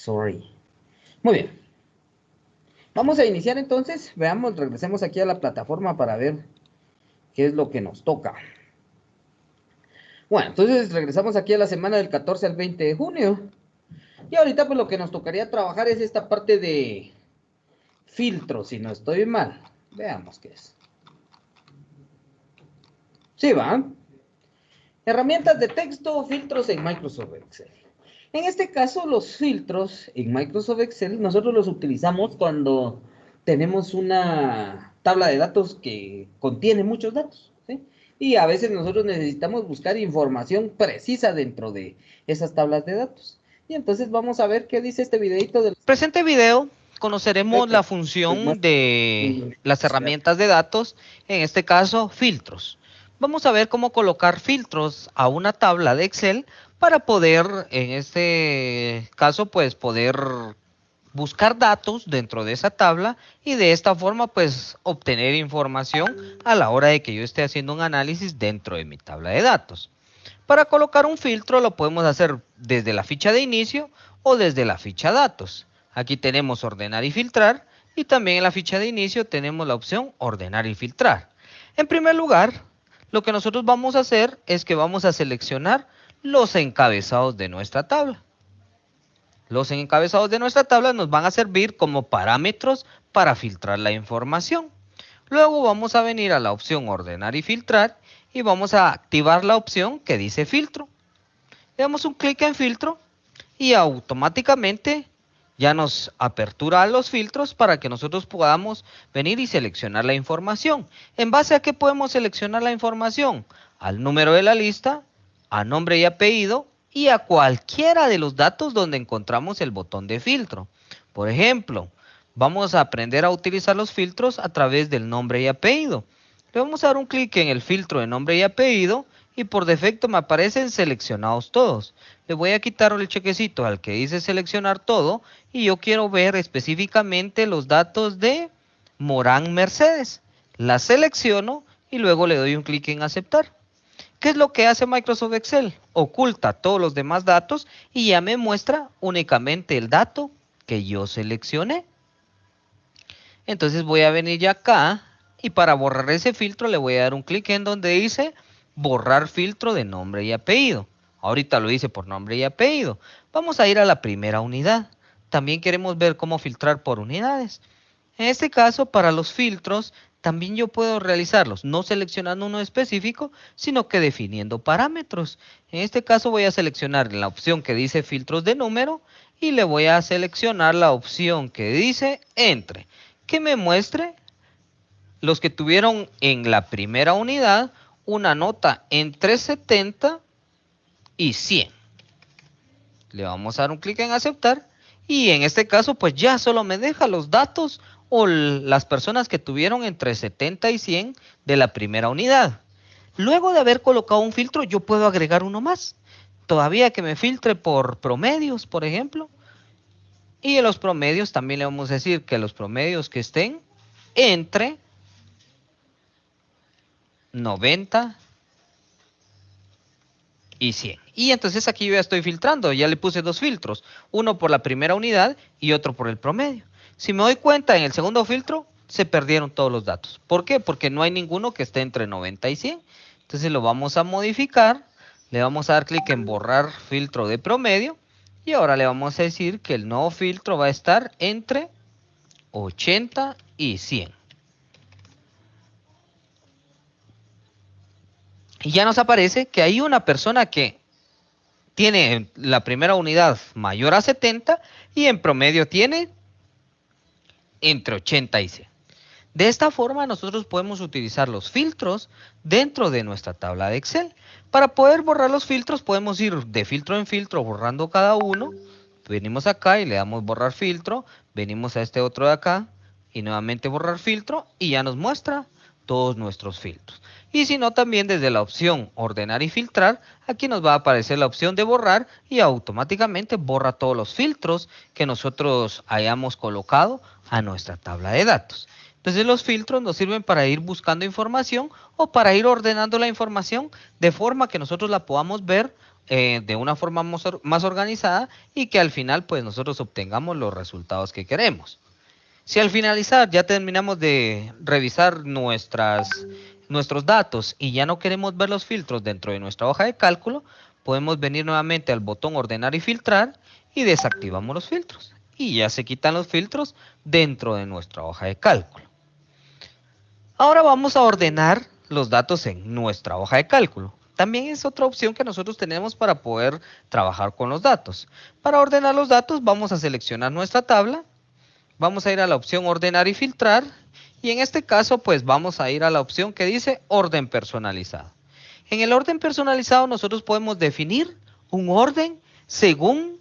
Sorry. Muy bien. Vamos a iniciar entonces. Veamos, regresemos aquí a la plataforma para ver qué es lo que nos toca. Bueno, entonces regresamos aquí a la semana del 14 al 20 de junio. Y ahorita pues lo que nos tocaría trabajar es esta parte de filtros, si no estoy mal. Veamos qué es. Sí, va. Herramientas de texto, filtros en Microsoft Excel. En este caso, los filtros en Microsoft Excel, nosotros los utilizamos cuando tenemos una tabla de datos que contiene muchos datos, ¿sí? Y a veces nosotros necesitamos buscar información precisa dentro de esas tablas de datos. Y entonces vamos a ver qué dice este videito del Presente video conoceremos la función de las herramientas de datos, en este caso filtros. Vamos a ver cómo colocar filtros a una tabla de Excel para poder, en este caso, pues poder buscar datos dentro de esa tabla y de esta forma pues obtener información a la hora de que yo esté haciendo un análisis dentro de mi tabla de datos. Para colocar un filtro lo podemos hacer desde la ficha de inicio o desde la ficha datos. Aquí tenemos ordenar y filtrar y también en la ficha de inicio tenemos la opción ordenar y filtrar. En primer lugar, lo que nosotros vamos a hacer es que vamos a seleccionar los encabezados de nuestra tabla. Los encabezados de nuestra tabla nos van a servir como parámetros para filtrar la información. Luego vamos a venir a la opción ordenar y filtrar y vamos a activar la opción que dice filtro. Le damos un clic en filtro y automáticamente ya nos apertura los filtros para que nosotros podamos venir y seleccionar la información. ¿En base a qué podemos seleccionar la información? Al número de la lista, a nombre y apellido y a cualquiera de los datos donde encontramos el botón de filtro. Por ejemplo, vamos a aprender a utilizar los filtros a través del nombre y apellido. Le vamos a dar un clic en el filtro de nombre y apellido y por defecto me aparecen seleccionados todos. Le voy a quitar el chequecito al que dice seleccionar todo y yo quiero ver específicamente los datos de Morán Mercedes. La selecciono y luego le doy un clic en aceptar. ¿Qué es lo que hace Microsoft Excel? Oculta todos los demás datos y ya me muestra únicamente el dato que yo seleccioné. Entonces voy a venir ya acá y para borrar ese filtro le voy a dar un clic en donde dice borrar filtro de nombre y apellido. Ahorita lo hice por nombre y apellido. Vamos a ir a la primera unidad. También queremos ver cómo filtrar por unidades. En este caso, para los filtros, también yo puedo realizarlos, no seleccionando uno específico, sino que definiendo parámetros. En este caso voy a seleccionar la opción que dice filtros de número y le voy a seleccionar la opción que dice entre, que me muestre los que tuvieron en la primera unidad una nota entre 70 y 100. Le vamos a dar un clic en aceptar y en este caso pues ya solo me deja los datos o las personas que tuvieron entre 70 y 100 de la primera unidad. Luego de haber colocado un filtro yo puedo agregar uno más. Todavía que me filtre por promedios, por ejemplo. Y en los promedios también le vamos a decir que los promedios que estén entre 90 y 100. Y entonces aquí yo ya estoy filtrando, ya le puse dos filtros, uno por la primera unidad y otro por el promedio. Si me doy cuenta, en el segundo filtro se perdieron todos los datos. ¿Por qué? Porque no hay ninguno que esté entre 90 y 100. Entonces lo vamos a modificar, le vamos a dar clic en borrar filtro de promedio y ahora le vamos a decir que el nuevo filtro va a estar entre 80 y 100. Y ya nos aparece que hay una persona que tiene la primera unidad mayor a 70 y en promedio tiene entre 80 y 100. De esta forma nosotros podemos utilizar los filtros dentro de nuestra tabla de Excel. Para poder borrar los filtros podemos ir de filtro en filtro borrando cada uno. Venimos acá y le damos borrar filtro, venimos a este otro de acá y nuevamente borrar filtro y ya nos muestra todos nuestros filtros. Y si no, también desde la opción ordenar y filtrar, aquí nos va a aparecer la opción de borrar y automáticamente borra todos los filtros que nosotros hayamos colocado a nuestra tabla de datos. Entonces los filtros nos sirven para ir buscando información o para ir ordenando la información de forma que nosotros la podamos ver de una forma más organizada y que al final pues nosotros obtengamos los resultados que queremos. Si al finalizar ya terminamos de revisar nuestros datos y ya no queremos ver los filtros dentro de nuestra hoja de cálculo, podemos venir nuevamente al botón ordenar y filtrar y desactivamos los filtros. Y ya se quitan los filtros dentro de nuestra hoja de cálculo. Ahora vamos a ordenar los datos en nuestra hoja de cálculo. También es otra opción que nosotros tenemos para poder trabajar con los datos. Para ordenar los datos vamos a seleccionar nuestra tabla. Vamos a ir a la opción ordenar y filtrar y en este caso pues vamos a ir a la opción que dice orden personalizado. En el orden personalizado nosotros podemos definir un orden según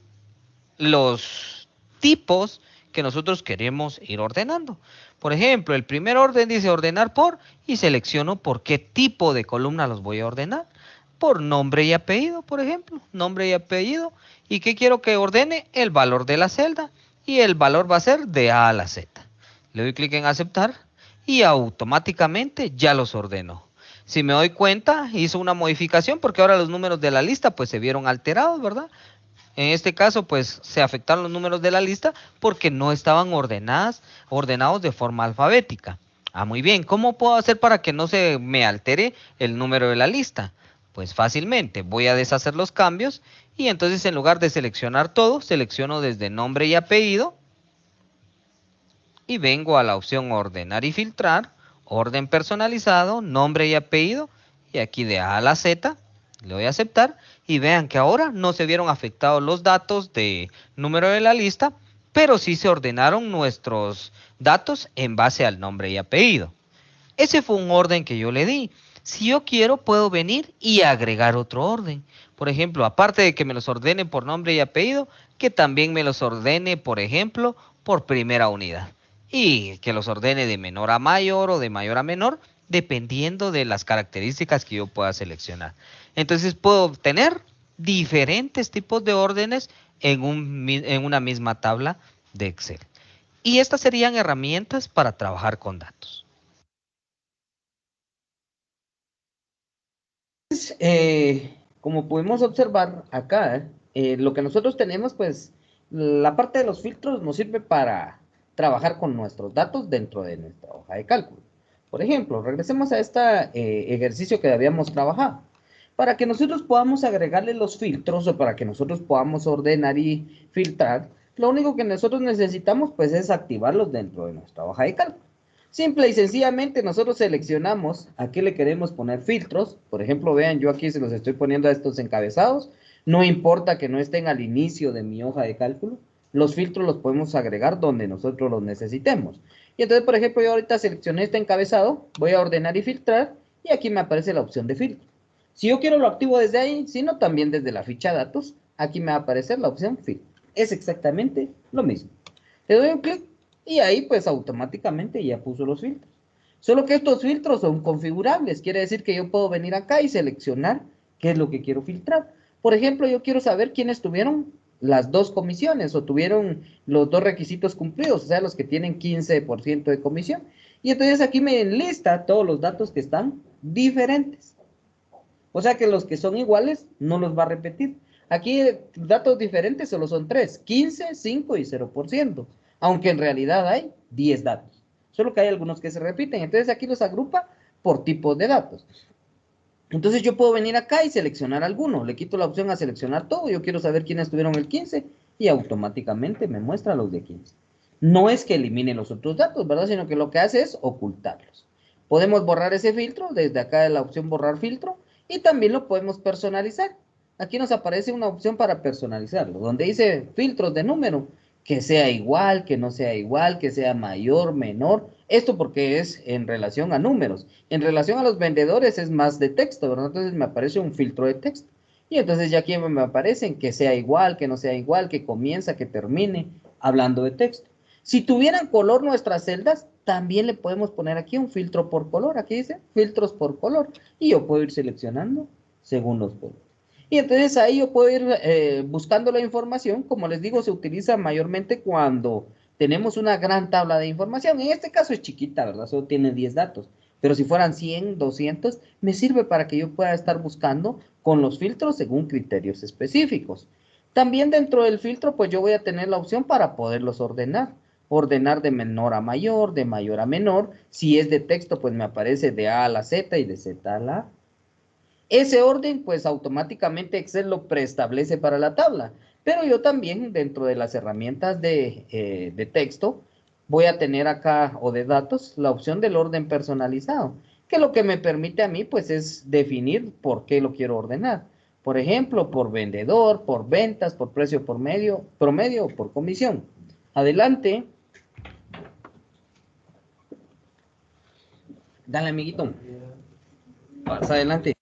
los tipos que nosotros queremos ir ordenando. Por ejemplo, el primer orden dice ordenar por y selecciono por qué tipo de columna los voy a ordenar. Por nombre y apellido, por ejemplo, nombre y apellido. ¿Y qué quiero que ordene? El valor de la celda. Y el valor va a ser de A a la Z. Le doy clic en aceptar y automáticamente ya los ordenó. Si me doy cuenta, hizo una modificación porque ahora los números de la lista pues se vieron alterados, ¿verdad? En este caso pues se afectaron los números de la lista porque no estaban ordenados de forma alfabética. Ah, muy bien. ¿Cómo puedo hacer para que no se me altere el número de la lista? Pues fácilmente, voy a deshacer los cambios y entonces en lugar de seleccionar todo, selecciono desde nombre y apellido y vengo a la opción ordenar y filtrar, orden personalizado, nombre y apellido y aquí de A a la Z, le doy a aceptar y vean que ahora no se vieron afectados los datos de número de la lista, pero sí se ordenaron nuestros datos en base al nombre y apellido. Ese fue un orden que yo le di. Si yo quiero, puedo venir y agregar otro orden. Por ejemplo, aparte de que me los ordene por nombre y apellido, que también me los ordene, por ejemplo, por primera unidad. Y que los ordene de menor a mayor o de mayor a menor, dependiendo de las características que yo pueda seleccionar. Entonces puedo obtener diferentes tipos de órdenes en una misma tabla de Excel. Y estas serían herramientas para trabajar con datos. Como podemos observar acá, lo que nosotros tenemos, pues, la parte de los filtros nos sirve para trabajar con nuestros datos dentro de nuestra hoja de cálculo. Por ejemplo, regresemos a este ejercicio que habíamos trabajado. Para que nosotros podamos agregarle los filtros o para que nosotros podamos ordenar y filtrar, lo único que nosotros necesitamos, pues, es activarlos dentro de nuestra hoja de cálculo. Simple y sencillamente nosotros seleccionamos a qué le queremos poner filtros. Por ejemplo, vean, yo aquí se los estoy poniendo a estos encabezados. No importa que no estén al inicio de mi hoja de cálculo. Los filtros los podemos agregar donde nosotros los necesitemos. Y entonces, por ejemplo, yo ahorita seleccioné este encabezado, voy a ordenar y filtrar, y aquí me aparece la opción de filtro. Si yo quiero lo activo desde ahí, si no también desde la ficha datos, aquí me va a aparecer la opción filtro. Es exactamente lo mismo. Le doy un clic y ahí pues automáticamente ya puso los filtros. Solo que estos filtros son configurables, quiere decir que yo puedo venir acá y seleccionar qué es lo que quiero filtrar. Por ejemplo, yo quiero saber quiénes tuvieron las dos comisiones o tuvieron los dos requisitos cumplidos, o sea, los que tienen 15% de comisión. Y entonces aquí me enlista todos los datos que están diferentes. O sea que los que son iguales no los va a repetir. Aquí datos diferentes solo son 3, 15, 5 y 0%, aunque en realidad hay 10 datos. Solo que hay algunos que se repiten. Entonces aquí los agrupa por tipos de datos. Entonces yo puedo venir acá y seleccionar alguno. Le quito la opción a seleccionar todo. Yo quiero saber quiénes tuvieron el 15 y automáticamente me muestra los de 15. No es que elimine los otros datos, ¿verdad? Sino que lo que hace es ocultarlos. Podemos borrar ese filtro desde acá de la opción borrar filtro y también lo podemos personalizar. Aquí nos aparece una opción para personalizarlo, donde dice filtros de número, que sea igual, que no sea igual, que sea mayor, menor. Esto porque es en relación a números. En relación a los vendedores es más de texto, ¿verdad? Entonces me aparece un filtro de texto. Y entonces ya aquí me aparecen que sea igual, que no sea igual, que comienza, que termine, hablando de texto. Si tuvieran color nuestras celdas, también le podemos poner aquí un filtro por color. Aquí dice filtros por color. Y yo puedo ir seleccionando según los colores. Y entonces ahí yo puedo ir buscando la información. Como les digo, se utiliza mayormente cuando tenemos una gran tabla de información. En este caso es chiquita, ¿verdad? Solo tiene 10 datos. Pero si fueran 100, 200, me sirve para que yo pueda estar buscando con los filtros según criterios específicos. También dentro del filtro, pues yo voy a tener la opción para poderlos ordenar. Ordenar de menor a mayor, de mayor a menor. Si es de texto, pues me aparece de A a la Z y de Z a la A. Ese orden, pues automáticamente Excel lo preestablece para la tabla. Pero yo también, dentro de las herramientas de texto, voy a tener acá, o de datos, la opción del orden personalizado, que lo que me permite a mí, pues, es definir por qué lo quiero ordenar. Por ejemplo, por vendedor, por ventas, por precio por medio, promedio o por comisión. Adelante. Dale, amiguito. Pasa adelante.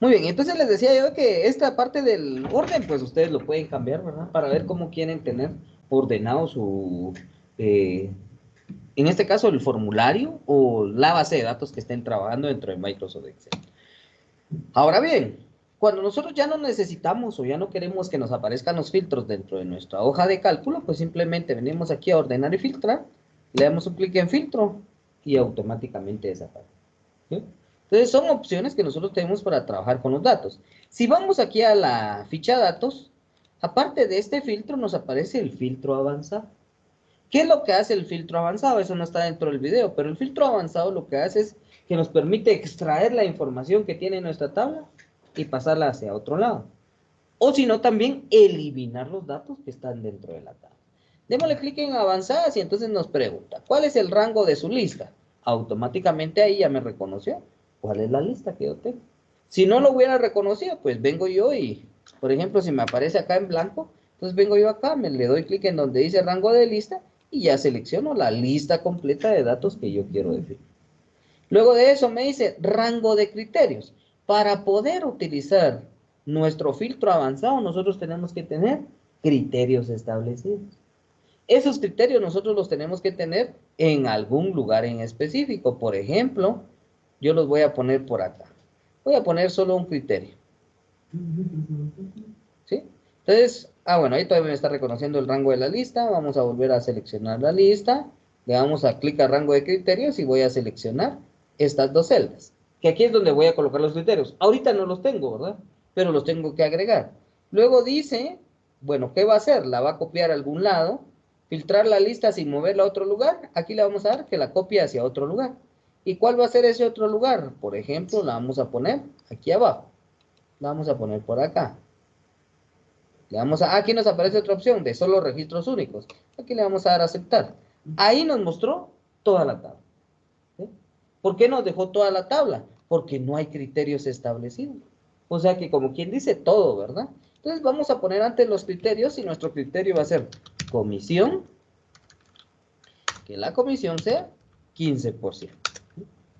Muy bien, entonces les decía yo que esta parte del orden, pues ustedes lo pueden cambiar, ¿verdad? Para ver cómo quieren tener ordenado su, eh, en este caso, el formulario o la base de datos que estén trabajando dentro de Microsoft Excel. Ahora bien, cuando nosotros ya no necesitamos o ya no queremos que nos aparezcan los filtros dentro de nuestra hoja de cálculo, pues simplemente venimos aquí a ordenar y filtrar, le damos un clic en filtro y automáticamente desaparece. ¿Sí? Entonces son opciones que nosotros tenemos para trabajar con los datos. Si vamos aquí a la ficha datos, aparte de este filtro nos aparece el filtro avanzado. ¿Qué es lo que hace el filtro avanzado? Eso no está dentro del video, pero el filtro avanzado lo que hace es que nos permite extraer la información que tiene nuestra tabla y pasarla hacia otro lado. O si no, también eliminar los datos que están dentro de la tabla. Démosle clic en avanzadas y entonces nos pregunta, ¿cuál es el rango de su lista? Automáticamente ahí ya me reconoció cuál es la lista que yo tengo. Si no lo hubiera reconocido, pues vengo yo y, por ejemplo, si me aparece acá en blanco, entonces vengo yo acá, le doy clic en donde dice rango de lista y ya selecciono la lista completa de datos que yo quiero definir. Luego de eso me dice rango de criterios. Para poder utilizar nuestro filtro avanzado, nosotros tenemos que tener criterios establecidos. Esos criterios nosotros los tenemos que tener en algún lugar en específico. Por ejemplo, yo los voy a poner por acá. Voy a poner solo un criterio. ¿Sí? Entonces, bueno, ahí todavía me está reconociendo el rango de la lista. Vamos a volver a seleccionar la lista. Le damos a clic a rango de criterios y voy a seleccionar estas dos celdas. Que aquí es donde voy a colocar los criterios. Ahorita no los tengo, ¿verdad? Pero los tengo que agregar. Luego dice, bueno, ¿qué va a hacer? La va a copiar a algún lado. Filtrar la lista sin moverla a otro lugar. Aquí le vamos a dar que la copie hacia otro lugar. ¿Y cuál va a ser ese otro lugar? Por ejemplo, la vamos a poner aquí abajo. La vamos a poner por acá. Le vamos a, aquí nos aparece otra opción de solo registros únicos. Aquí le vamos a dar a aceptar. Ahí nos mostró toda la tabla. ¿Sí? ¿Por qué nos dejó toda la tabla? Porque no hay criterios establecidos. O sea que como quien dice todo, ¿verdad? Entonces vamos a poner antes los criterios y nuestro criterio va a ser comisión, que la comisión sea 15%.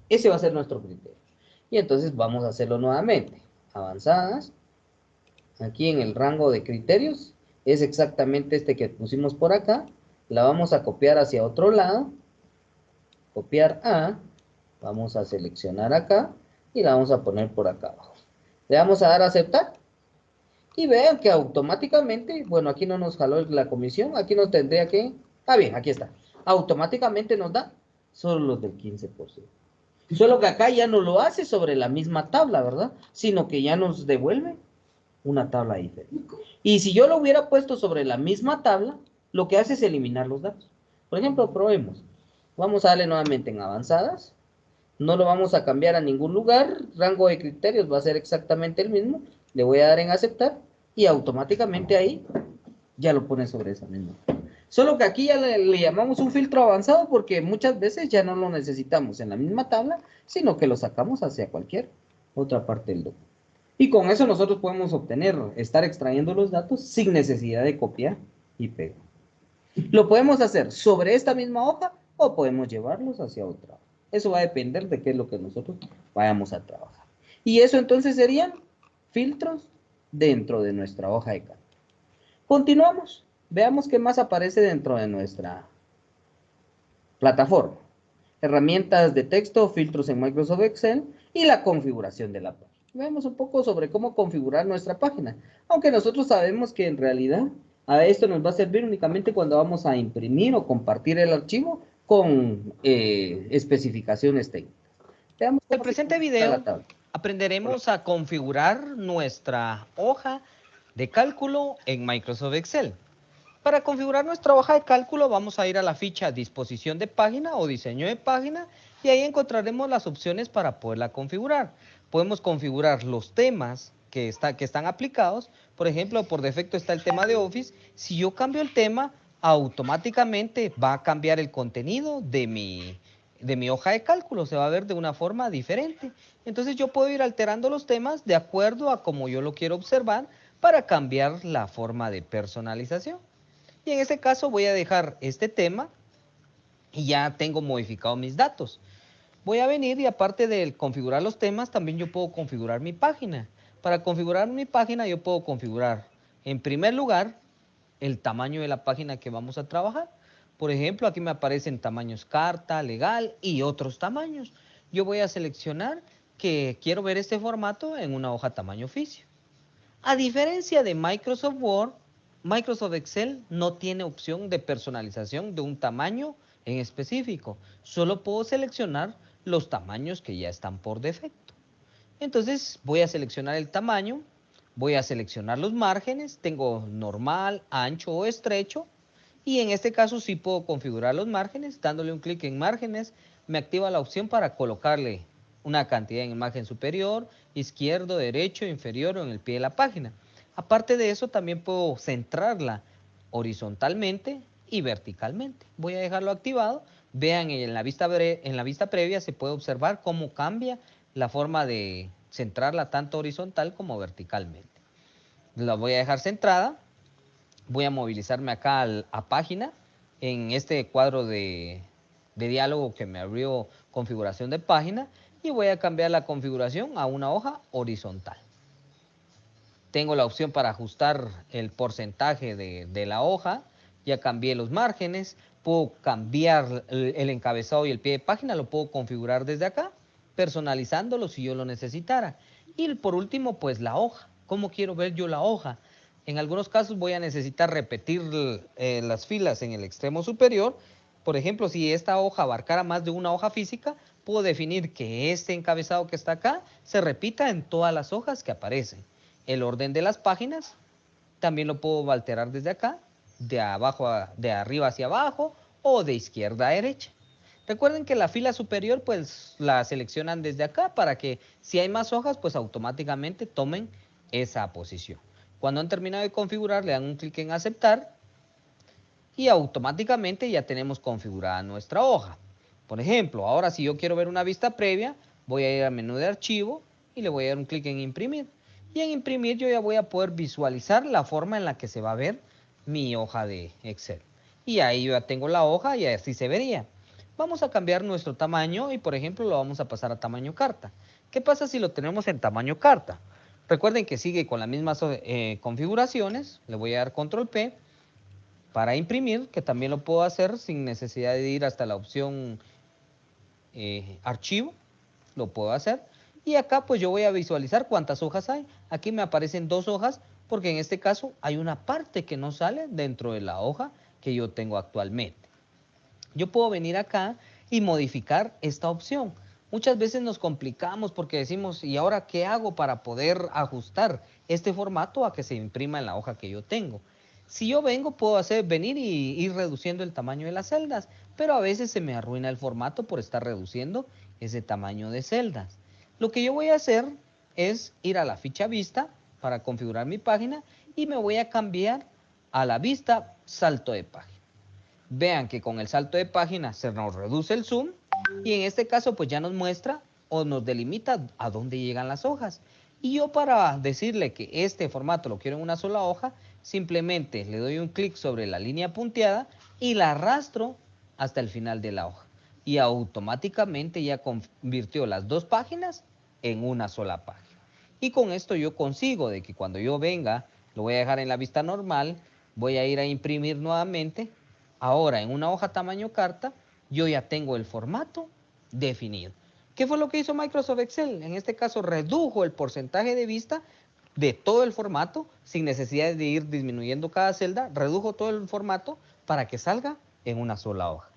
Ese va a ser nuestro criterio. Y entonces vamos a hacerlo nuevamente. Avanzadas. Aquí en el rango de criterios es exactamente este que pusimos por acá. La vamos a copiar hacia otro lado. Copiar a. Vamos a seleccionar acá y la vamos a poner por acá abajo. Le vamos a dar a aceptar. Y vean que automáticamente, bueno, aquí no nos jaló la comisión, aquí nos tendría que... Ah, bien, aquí está. Automáticamente nos da solo los del 15%. Solo que acá ya no lo hace sobre la misma tabla, ¿verdad? Sino que ya nos devuelve una tabla diferente. Y si yo lo hubiera puesto sobre la misma tabla, lo que hace es eliminar los datos. Por ejemplo, probemos. Vamos a darle nuevamente en avanzadas. No lo vamos a cambiar a ningún lugar. Rango de criterios va a ser exactamente el mismo. Le voy a dar en aceptar y automáticamente ahí ya lo pone sobre esa misma. Solo que aquí ya le llamamos un filtro avanzado porque muchas veces ya no lo necesitamos en la misma tabla, sino que lo sacamos hacia cualquier otra parte del documento. Y con eso nosotros podemos obtener, estar extrayendo los datos sin necesidad de copiar y pegar. Lo podemos hacer sobre esta misma hoja o podemos llevarlos hacia otra. Eso va a depender de qué es lo que nosotros vayamos a trabajar. Y eso entonces serían filtros dentro de nuestra hoja de cálculo. Continuamos. Veamos qué más aparece dentro de nuestra plataforma. Herramientas de texto, filtros en Microsoft Excel y la configuración de la página. Veamos un poco sobre cómo configurar nuestra página. Aunque nosotros sabemos que en realidad a esto nos va a servir únicamente cuando vamos a imprimir o compartir el archivo con especificaciones técnicas. En el presente video aprenderemos a configurar nuestra hoja de cálculo en Microsoft Excel. Para configurar nuestra hoja de cálculo vamos a ir a la ficha disposición de página o diseño de página y ahí encontraremos las opciones para poderla configurar. Podemos configurar los temas que están aplicados. Por ejemplo, por defecto está el tema de Office. Si yo cambio el tema, automáticamente va a cambiar el contenido de mi hoja de cálculo. Se va a ver de una forma diferente. Entonces yo puedo ir alterando los temas de acuerdo a como yo lo quiero observar para cambiar la forma de personalización. Y en este caso voy a dejar este tema y ya tengo modificado mis datos. Voy a venir y aparte de configurar los temas, también yo puedo configurar mi página. Para configurar mi página yo puedo configurar, en primer lugar, el tamaño de la página que vamos a trabajar. Por ejemplo, aquí me aparecen tamaños carta, legal y otros tamaños. Yo voy a seleccionar que quiero ver este formato en una hoja tamaño oficio. A diferencia de Microsoft Word, Microsoft Excel no tiene opción de personalización de un tamaño en específico. Solo puedo seleccionar los tamaños que ya están por defecto. Entonces voy a seleccionar el tamaño, voy a seleccionar los márgenes, tengo normal, ancho o estrecho. Y en este caso sí puedo configurar los márgenes, dándole un clic en márgenes, me activa la opción para colocarle una cantidad en el margen superior, izquierdo, derecho, inferior o en el pie de la página. Aparte de eso también puedo centrarla horizontalmente y verticalmente. Voy a dejarlo activado. Vean en la vista previa se puede observar cómo cambia la forma de centrarla tanto horizontal como verticalmente. La voy a dejar centrada. Voy a movilizarme acá a página en este cuadro de diálogo que me abrió configuración de página y voy a cambiar la configuración a una hoja horizontal. Tengo la opción para ajustar el porcentaje de la hoja, ya cambié los márgenes, puedo cambiar el encabezado y el pie de página, lo puedo configurar desde acá personalizándolo si yo lo necesitara. Y por último, pues la hoja. ¿Cómo quiero ver yo la hoja? En algunos casos voy a necesitar repetir las filas en el extremo superior. Por ejemplo, si esta hoja abarcara más de una hoja física, puedo definir que este encabezado que está acá se repita en todas las hojas que aparecen. El orden de las páginas también lo puedo alterar desde acá, de arriba hacia abajo o de izquierda a derecha. Recuerden que la fila superior pues la seleccionan desde acá para que si hay más hojas pues automáticamente tomen esa posición. Cuando han terminado de configurar le dan un clic en aceptar y automáticamente ya tenemos configurada nuestra hoja. Por ejemplo, ahora si yo quiero ver una vista previa, voy a ir al menú de archivo y le voy a dar un clic en imprimir. Y en imprimir yo ya voy a poder visualizar la forma en la que se va a ver mi hoja de Excel. Y ahí yo ya tengo la hoja y así se vería. Vamos a cambiar nuestro tamaño y por ejemplo lo vamos a pasar a tamaño carta. ¿Qué pasa si lo tenemos en tamaño carta? Recuerden que sigue con las mismas configuraciones. Le voy a dar control P para imprimir, que también lo puedo hacer sin necesidad de ir hasta la opción archivo. Lo puedo hacer. Y acá pues yo voy a visualizar cuántas hojas hay. Aquí me aparecen 2 hojas porque en este caso hay una parte que no sale dentro de la hoja que yo tengo actualmente. Yo puedo venir acá y modificar esta opción. Muchas veces nos complicamos porque decimos, ¿y ahora qué hago para poder ajustar este formato a que se imprima en la hoja que yo tengo? Si yo vengo, puedo venir y ir reduciendo el tamaño de las celdas, pero a veces se me arruina el formato por estar reduciendo ese tamaño de celdas. Lo que yo voy a hacer es ir a la ficha vista para configurar mi página y me voy a cambiar a la vista salto de página. Vean que con el salto de página se nos reduce el zoom y en este caso pues ya nos muestra o nos delimita a dónde llegan las hojas. Y yo para decirle que este formato lo quiero en una sola hoja, simplemente le doy un clic sobre la línea punteada y la arrastro hasta el final de la hoja. Y automáticamente ya convirtió las 2 páginas en una sola página. Y con esto yo consigo de que cuando yo venga, lo voy a dejar en la vista normal, voy a ir a imprimir nuevamente. Ahora, en una hoja tamaño carta, yo ya tengo el formato definido. ¿Qué fue lo que hizo Microsoft Excel? En este caso, redujo el porcentaje de vista de todo el formato, sin necesidad de ir disminuyendo cada celda, redujo todo el formato para que salga en una sola hoja.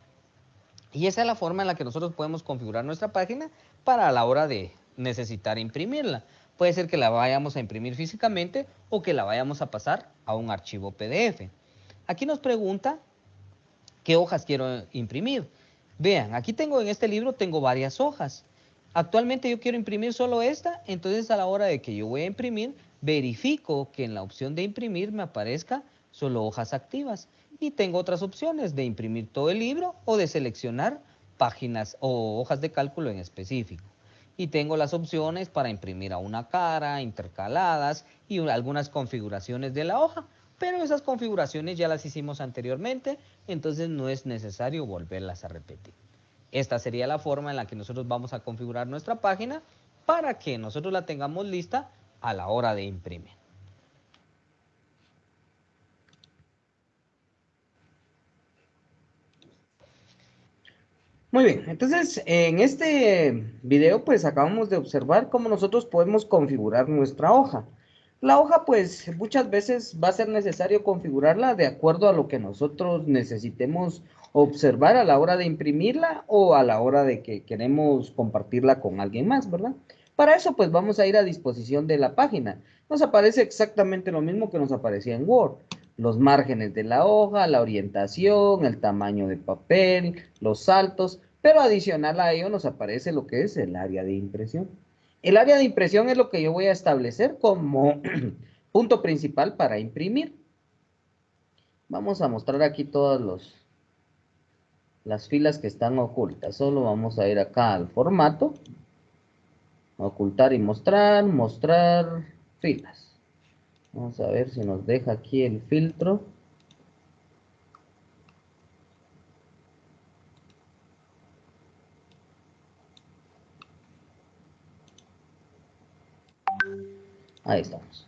Y esa es la forma en la que nosotros podemos configurar nuestra página para a la hora de necesitar imprimirla. Puede ser que la vayamos a imprimir físicamente o que la vayamos a pasar a un archivo PDF. Aquí nos pregunta qué hojas quiero imprimir. Vean, aquí tengo en este libro, tengo varias hojas. Actualmente yo quiero imprimir solo esta, entonces a la hora de que yo voy a imprimir, verifico que en la opción de imprimir me aparezca solo hojas activas. Y tengo otras opciones de imprimir todo el libro o de seleccionar páginas o hojas de cálculo en específico. Y tengo las opciones para imprimir a una cara, intercaladas y algunas configuraciones de la hoja. Pero esas configuraciones ya las hicimos anteriormente, entonces no es necesario volverlas a repetir. Esta sería la forma en la que nosotros vamos a configurar nuestra página para que nosotros la tengamos lista a la hora de imprimir. Muy bien, entonces en este video pues acabamos de observar cómo nosotros podemos configurar nuestra hoja. La hoja pues muchas veces va a ser necesario configurarla de acuerdo a lo que nosotros necesitemos observar a la hora de imprimirla o a la hora de que queremos compartirla con alguien más, ¿verdad? Para eso pues vamos a ir a disposición de la página. Nos aparece exactamente lo mismo que nos aparecía en Word. Los márgenes de la hoja, la orientación, el tamaño de papel, los saltos, pero adicional a ello nos aparece lo que es el área de impresión. El área de impresión es lo que yo voy a establecer como punto principal para imprimir. Vamos a mostrar aquí todas las filas que están ocultas. Solo vamos a ir acá al formato, ocultar y mostrar, mostrar filas. Vamos a ver si nos deja aquí el filtro. Ahí estamos.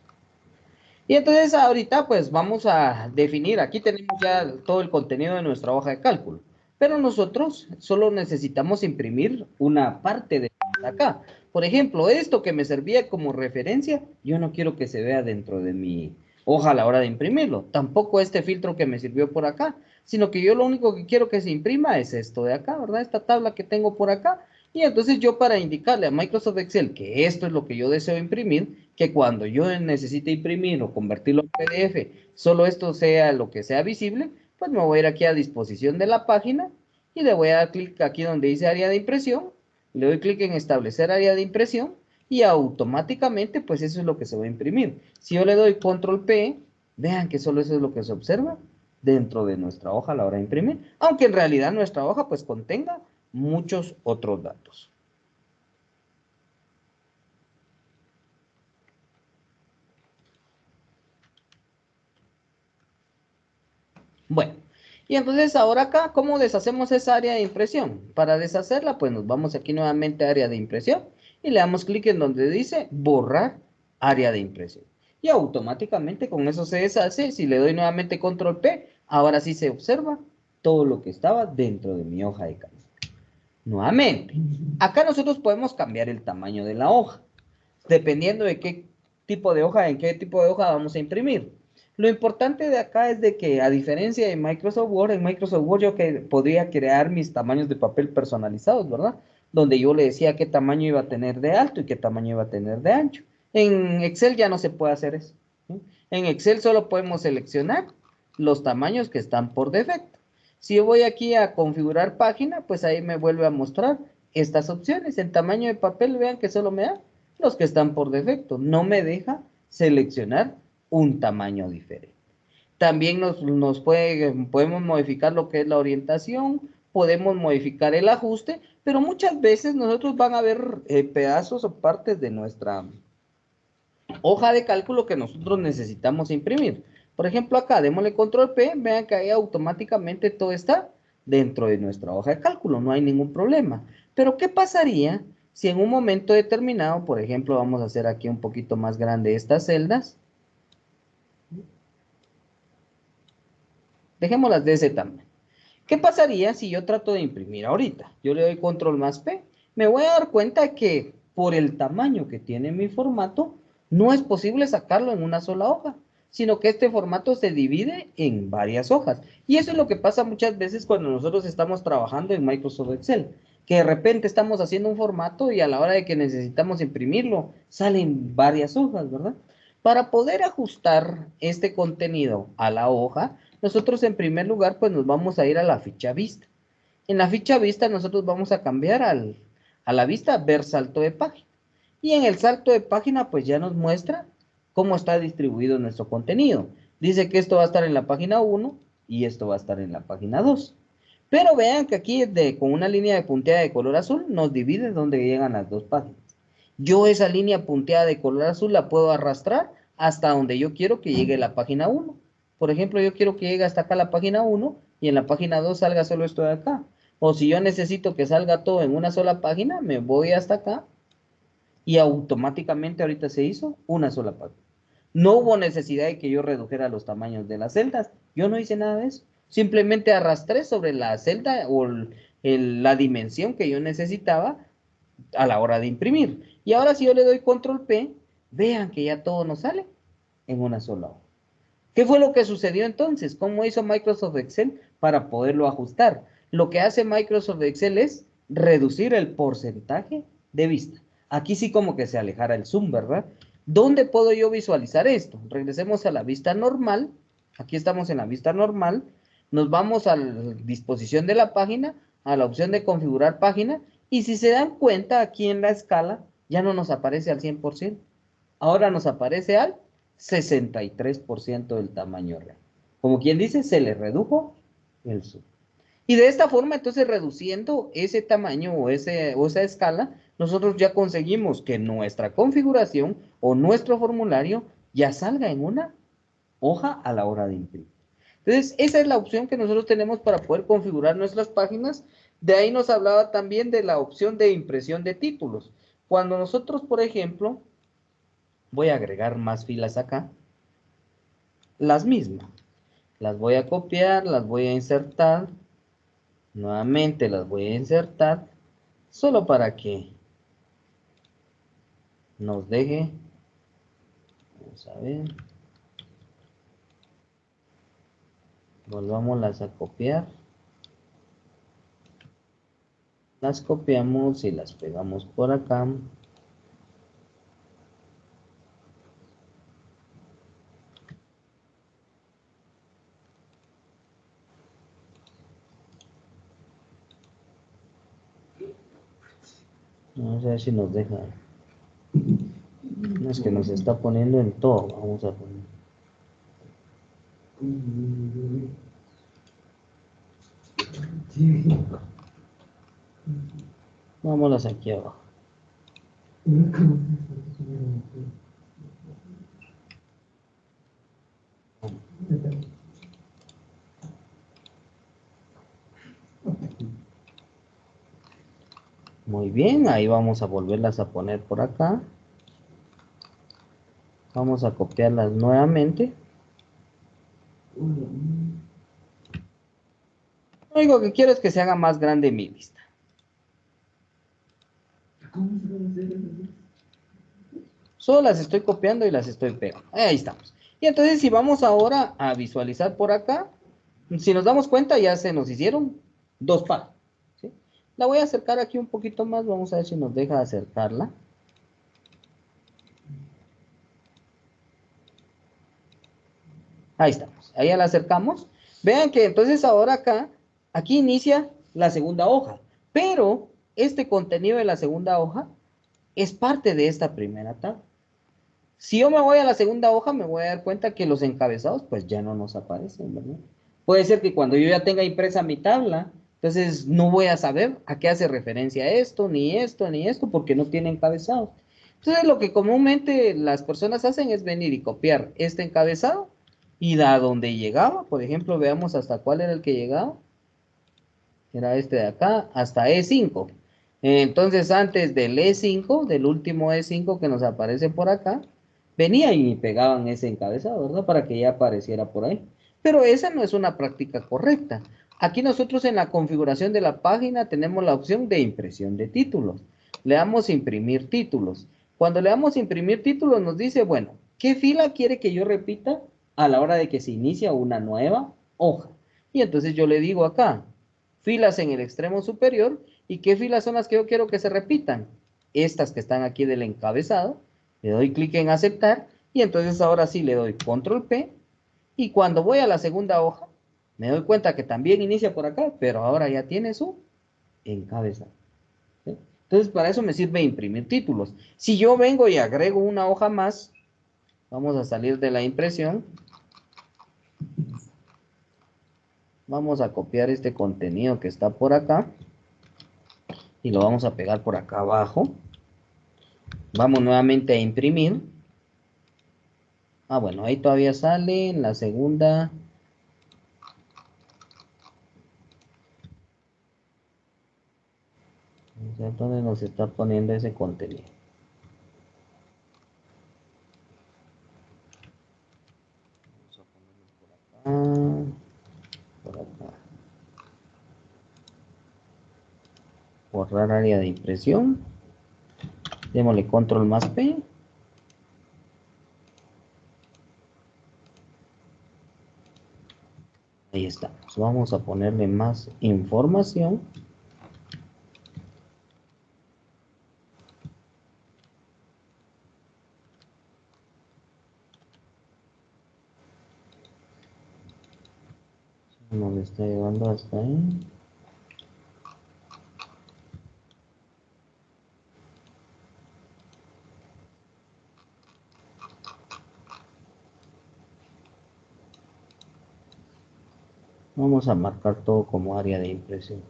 Y entonces ahorita pues vamos a definir, aquí tenemos ya todo el contenido de nuestra hoja de cálculo, pero nosotros solo necesitamos imprimir una parte de hasta acá. Por ejemplo, esto que me servía como referencia, yo no quiero que se vea dentro de mi hoja a la hora de imprimirlo. Tampoco este filtro que me sirvió por acá, sino que yo lo único que quiero que se imprima es esto de acá, ¿verdad? Esta tabla que tengo por acá. Y entonces yo, para indicarle a Microsoft Excel que esto es lo que yo deseo imprimir, que cuando yo necesite imprimir o convertirlo en PDF, solo esto sea lo que sea visible, pues me voy a ir aquí a disposición de la página y le voy a dar clic aquí donde dice área de impresión, le doy clic en establecer área de impresión y automáticamente pues eso es lo que se va a imprimir. Si yo le doy control P, vean que solo eso es lo que se observa dentro de nuestra hoja a la hora de imprimir, aunque en realidad nuestra hoja pues contenga muchos otros datos. Bueno, y entonces ahora acá, ¿cómo deshacemos esa área de impresión? Para deshacerla, pues nos vamos aquí nuevamente a área de impresión y le damos clic en donde dice borrar área de impresión. Y automáticamente con eso se deshace. Si le doy nuevamente control P, ahora sí se observa todo lo que estaba dentro de mi hoja de cálculo. Nuevamente, acá nosotros podemos cambiar el tamaño de la hoja, dependiendo de qué tipo de hoja, en qué tipo de hoja vamos a imprimir. Lo importante de acá es de que, a diferencia de Microsoft Word, en Microsoft Word yo podría crear mis tamaños de papel personalizados, ¿verdad? Donde yo le decía qué tamaño iba a tener de alto y qué tamaño iba a tener de ancho. En Excel ya no se puede hacer eso, ¿sí? En Excel solo podemos seleccionar los tamaños que están por defecto. Si yo voy aquí a configurar página, pues ahí me vuelve a mostrar estas opciones. En tamaño de papel, vean que solo me da los que están por defecto. No me deja seleccionar un tamaño diferente. También podemos modificar lo que es la orientación, podemos modificar el ajuste, pero muchas veces nosotros van a ver pedazos o partes de nuestra hoja de cálculo que nosotros necesitamos imprimir. Por ejemplo, acá démosle control P, vean que ahí automáticamente todo está dentro de nuestra hoja de cálculo, no hay ningún problema. Pero ¿qué pasaría si en un momento determinado, por ejemplo, vamos a hacer aquí un poquito más grande estas celdas? Dejémoslas de ese tamaño. ¿Qué pasaría si yo trato de imprimir ahorita? Yo le doy control más P. Me voy a dar cuenta que por el tamaño que tiene mi formato, no es posible sacarlo en una sola hoja, sino que este formato se divide en varias hojas. Y eso es lo que pasa muchas veces cuando nosotros estamos trabajando en Microsoft Excel, que de repente estamos haciendo un formato y a la hora de que necesitamos imprimirlo, salen varias hojas, ¿verdad? Para poder ajustar este contenido a la hoja, nosotros en primer lugar pues nos vamos a ir a la ficha vista. En la ficha vista nosotros vamos a cambiar a la vista ver salto de página. Y en el salto de página pues ya nos muestra cómo está distribuido nuestro contenido. Dice que esto va a estar en la página 1 y esto va a estar en la página 2. Pero vean que aquí con una línea de punteada de color azul nos divide donde llegan las dos páginas. Yo esa línea punteada de color azul la puedo arrastrar hasta donde yo quiero que llegue la página 1. Por ejemplo, yo quiero que llegue hasta acá la página 1 y en la página 2 salga solo esto de acá. O si yo necesito que salga todo en una sola página, me voy hasta acá y automáticamente ahorita se hizo una sola página. No hubo necesidad de que yo redujera los tamaños de las celdas. Yo no hice nada de eso. Simplemente arrastré sobre la celda o la dimensión que yo necesitaba a la hora de imprimir. Y ahora si yo le doy control P, vean que ya todo nos sale en una sola hoja. ¿Qué fue lo que sucedió entonces? ¿Cómo hizo Microsoft Excel para poderlo ajustar? Lo que hace Microsoft Excel es reducir el porcentaje de vista. Aquí sí como que se alejara el zoom, ¿verdad? ¿Dónde puedo yo visualizar esto? Regresemos a la vista normal. Aquí estamos en la vista normal. Nos vamos a la disposición de la página, a la opción de configurar página. Y si se dan cuenta, aquí en la escala ya no nos aparece al 100%. Ahora nos aparece al 63% del tamaño real. Como quien dice, se le redujo el zoom. Y de esta forma, entonces, reduciendo ese tamaño o esa escala, nosotros ya conseguimos que nuestra configuración o nuestro formulario ya salga en una hoja a la hora de imprimir. Entonces, esa es la opción que nosotros tenemos para poder configurar nuestras páginas. De ahí nos hablaba también de la opción de impresión de títulos. Cuando nosotros, por ejemplo, voy a agregar más filas acá, las mismas. Las voy a copiar, las voy a insertar. Nuevamente las voy a insertar, solo para que nos deje. Vamos a ver. Volvámoslas a copiar. Las copiamos y las pegamos por acá. Vamos a ver si nos deja. No, es que nos está poniendo en todo. Vamos a poner. Vámonos aquí abajo. Muy bien, ahí vamos a volverlas a poner por acá. Vamos a copiarlas nuevamente. Lo único que quiero es que se haga más grande mi lista. Solo las estoy copiando y las estoy pegando. Ahí estamos. Y entonces si vamos ahora a visualizar por acá, si nos damos cuenta ya se nos hicieron dos páginas. ¿Sí? La voy a acercar aquí un poquito más. Vamos a ver si nos deja acercarla. Ahí estamos. Ahí ya la acercamos. Vean que entonces ahora acá, aquí inicia la segunda hoja. Pero este contenido de la segunda hoja es parte de esta primera tabla. Si yo me voy a la segunda hoja, me voy a dar cuenta que los encabezados pues ya no nos aparecen, ¿verdad? Puede ser que cuando yo ya tenga impresa mi tabla, entonces no voy a saber a qué hace referencia esto, ni esto, ni esto, porque no tiene encabezado. Entonces lo que comúnmente las personas hacen es venir y copiar este encabezado y a donde llegaba, por ejemplo, veamos hasta cuál era el que llegaba. Era este de acá, hasta E5. Entonces antes del E5, del último E5 que nos aparece por acá, venía y pegaban ese encabezado, ¿verdad? Para que ya apareciera por ahí. Pero esa no es una práctica correcta. Aquí nosotros en la configuración de la página tenemos la opción de impresión de títulos. Le damos imprimir títulos. Cuando le damos imprimir títulos nos dice, bueno, ¿qué fila quiere que yo repita a la hora de que se inicia una nueva hoja? Y entonces yo le digo acá, filas en el extremo superior. ¿Y qué filas son las que yo quiero que se repitan? Estas que están aquí del encabezado. Le doy clic en aceptar y entonces ahora sí le doy control P y cuando voy a la segunda hoja me doy cuenta que también inicia por acá, pero ahora ya tiene su encabezado. ¿Sí? Entonces para eso me sirve imprimir títulos. Si yo vengo y agrego una hoja más, vamos a salir de la impresión. Vamos a copiar este contenido que está por acá y lo vamos a pegar por acá abajo. Vamos nuevamente a imprimir. Ah, bueno, ahí todavía sale en la segunda. O sea, ¿dónde nos está poniendo ese contenido? Vamos a ponerlo por acá, por acá. Borrar área de impresión. Démosle control más P. Ahí estamos. Vamos a ponerle más información. Nos está llevando hasta ahí. Vamos a marcar todo como área de impresión.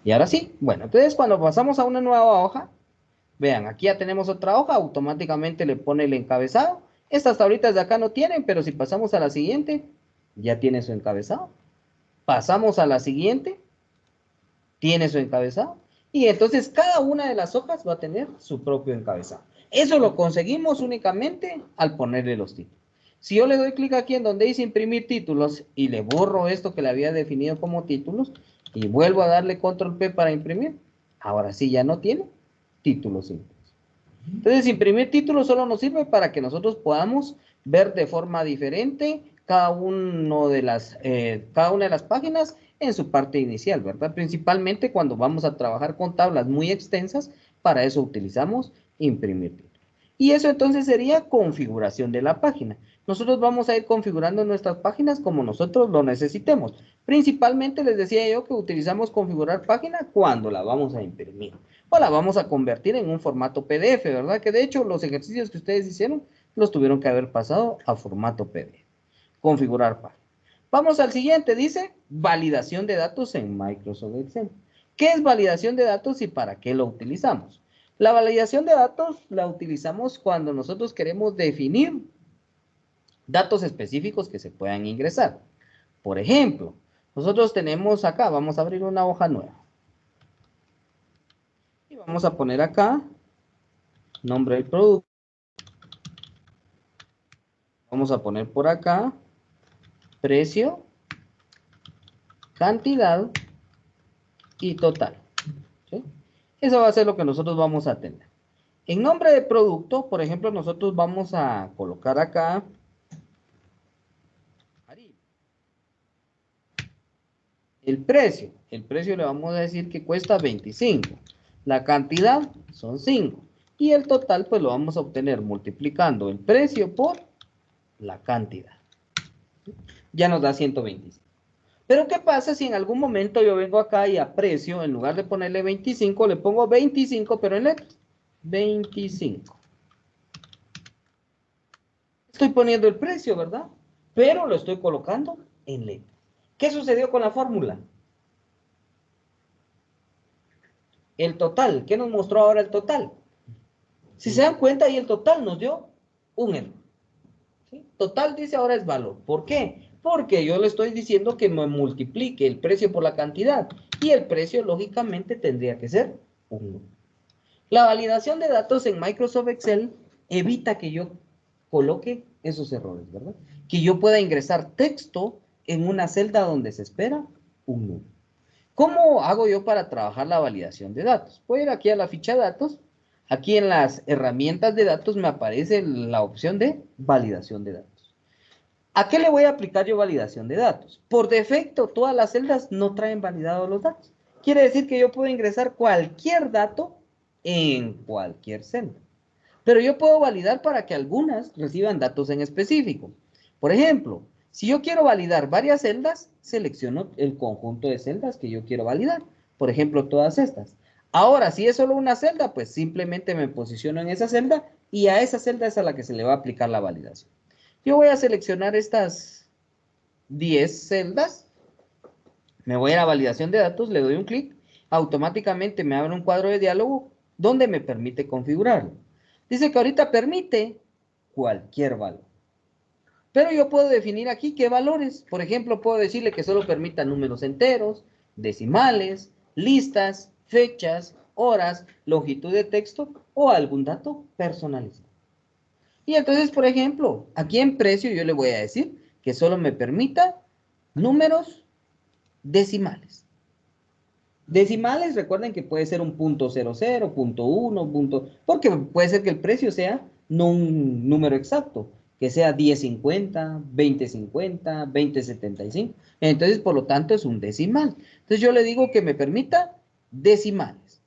Y ahora sí, bueno, entonces cuando pasamos a una nueva hoja, vean, aquí ya tenemos otra hoja, automáticamente le pone el encabezado. Estas tablitas de acá no tienen, pero si pasamos a la siguiente, ya tiene su encabezado. Pasamos a la siguiente, tiene su encabezado. Y entonces cada una de las hojas va a tener su propio encabezado. Eso lo conseguimos únicamente al ponerle los títulos. Si yo le doy clic aquí en donde dice imprimir títulos y le borro esto que le había definido como títulos y vuelvo a darle control P para imprimir, ahora sí ya no tiene títulos impresos. Entonces, imprimir títulos solo nos sirve para que nosotros podamos ver de forma diferente cada una de las páginas en su parte inicial, ¿verdad? Principalmente cuando vamos a trabajar con tablas muy extensas, para eso utilizamos imprimir títulos. Y eso entonces sería configuración de la página. Nosotros vamos a ir configurando nuestras páginas como nosotros lo necesitemos. Principalmente les decía yo que utilizamos configurar página cuando la vamos a imprimir o la vamos a convertir en un formato PDF, ¿verdad? Que de hecho los ejercicios que ustedes hicieron los tuvieron que haber pasado a formato PDF. Configurar página. Vamos al siguiente, dice validación de datos en Microsoft Excel. ¿Qué es validación de datos y para qué lo utilizamos? La validación de datos la utilizamos cuando nosotros queremos definir datos específicos que se puedan ingresar. Por ejemplo, nosotros tenemos acá, vamos a abrir una hoja nueva. Y vamos a poner acá nombre del producto. Vamos a poner por acá precio, cantidad y total. ¿Sí? Eso va a ser lo que nosotros vamos a tener. En nombre de producto, por ejemplo, nosotros vamos a colocar acá el precio. El precio le vamos a decir que cuesta 25. La cantidad son 5. Y el total pues lo vamos a obtener multiplicando el precio por la cantidad. Ya nos da 125. Pero ¿qué pasa si en algún momento yo vengo acá y a precio, en lugar de ponerle 25, le pongo 25, pero en letras? 25. Estoy poniendo el precio, ¿verdad? Pero lo estoy colocando en letras. ¿Qué sucedió con la fórmula? El total. ¿Qué nos mostró ahora el total? Si se dan cuenta, ahí el total nos dio un error. ¿Sí? Total dice ahora es valor. ¿Por qué? Porque yo le estoy diciendo que me multiplique el precio por la cantidad. Y el precio, lógicamente, tendría que ser 1. La validación de datos en Microsoft Excel evita que yo coloque esos errores, ¿verdad? Que yo pueda ingresar texto en una celda donde se espera un número. ¿Cómo hago yo para trabajar la validación de datos? Voy a ir aquí a la ficha de datos. Aquí en las herramientas de datos me aparece la opción de validación de datos. ¿A qué le voy a aplicar yo validación de datos? Por defecto, todas las celdas no traen validados los datos. Quiere decir que yo puedo ingresar cualquier dato en cualquier celda. Pero yo puedo validar para que algunas reciban datos en específico. Por ejemplo, si yo quiero validar varias celdas, selecciono el conjunto de celdas que yo quiero validar. Por ejemplo, todas estas. Ahora, si es solo una celda, pues simplemente me posiciono en esa celda y a esa celda es a la que se le va a aplicar la validación. Yo voy a seleccionar estas 10 celdas. Me voy a la validación de datos, le doy un clic. Automáticamente me abre un cuadro de diálogo donde me permite configurarlo. Dice que ahorita permite cualquier valor. Pero yo puedo definir aquí qué valores. Por ejemplo, puedo decirle que solo permita números enteros, decimales, listas, fechas, horas, longitud de texto o algún dato personalizado. Y entonces, por ejemplo, aquí en precio yo le voy a decir que solo me permita números decimales. Decimales, recuerden que puede ser un punto 00, punto 1, porque puede ser que el precio sea no un número exacto, que sea 10.50, 20.50, 20.75. Entonces, por lo tanto, es un decimal. Entonces, yo le digo que me permita decimales.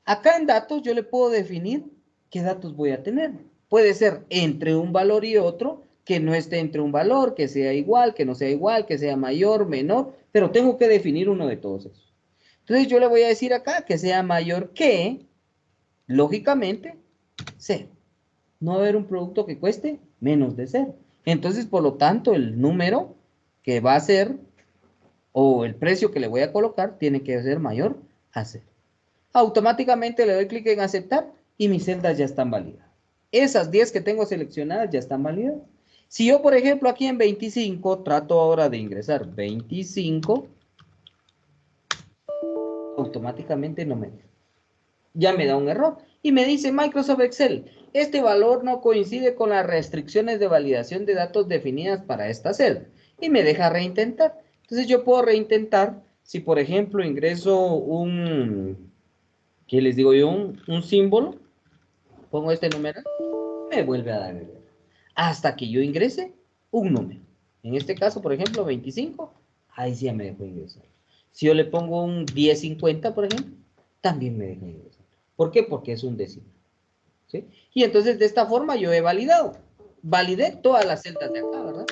Acá en datos yo le puedo definir qué datos voy a tener. Puede ser entre un valor y otro, que no esté entre un valor, que sea igual, que no sea igual, que sea mayor, menor, pero tengo que definir uno de todos esos. Entonces yo le voy a decir acá que sea mayor que, lógicamente, 0. No va a haber un producto que cueste menos de 0. Entonces, por lo tanto, el número que va a ser, o el precio que le voy a colocar, tiene que ser mayor a 0. Automáticamente le doy clic en aceptar y mis celdas ya están validadas. Esas 10 que tengo seleccionadas ya están validadas. Si yo, por ejemplo, aquí en 25, trato ahora de ingresar 25, automáticamente no me deja. ya me da un error. Y me dice Microsoft Excel, este valor no coincide con las restricciones de validación de datos definidas para esta celda. Y me deja reintentar. Entonces yo puedo reintentar si, por ejemplo, ingreso ¿qué les digo yo? Un símbolo, pongo este número, me vuelve a dar error. Hasta que yo ingrese un número. En este caso, por ejemplo, 25, ahí sí ya me dejó ingresar. Si yo le pongo un 1050, por ejemplo, también me deja ingresar. ¿Por qué? Porque es un décimo. ¿Sí? Y entonces de esta forma yo he validado. Validé todas las celdas de acá, ¿verdad?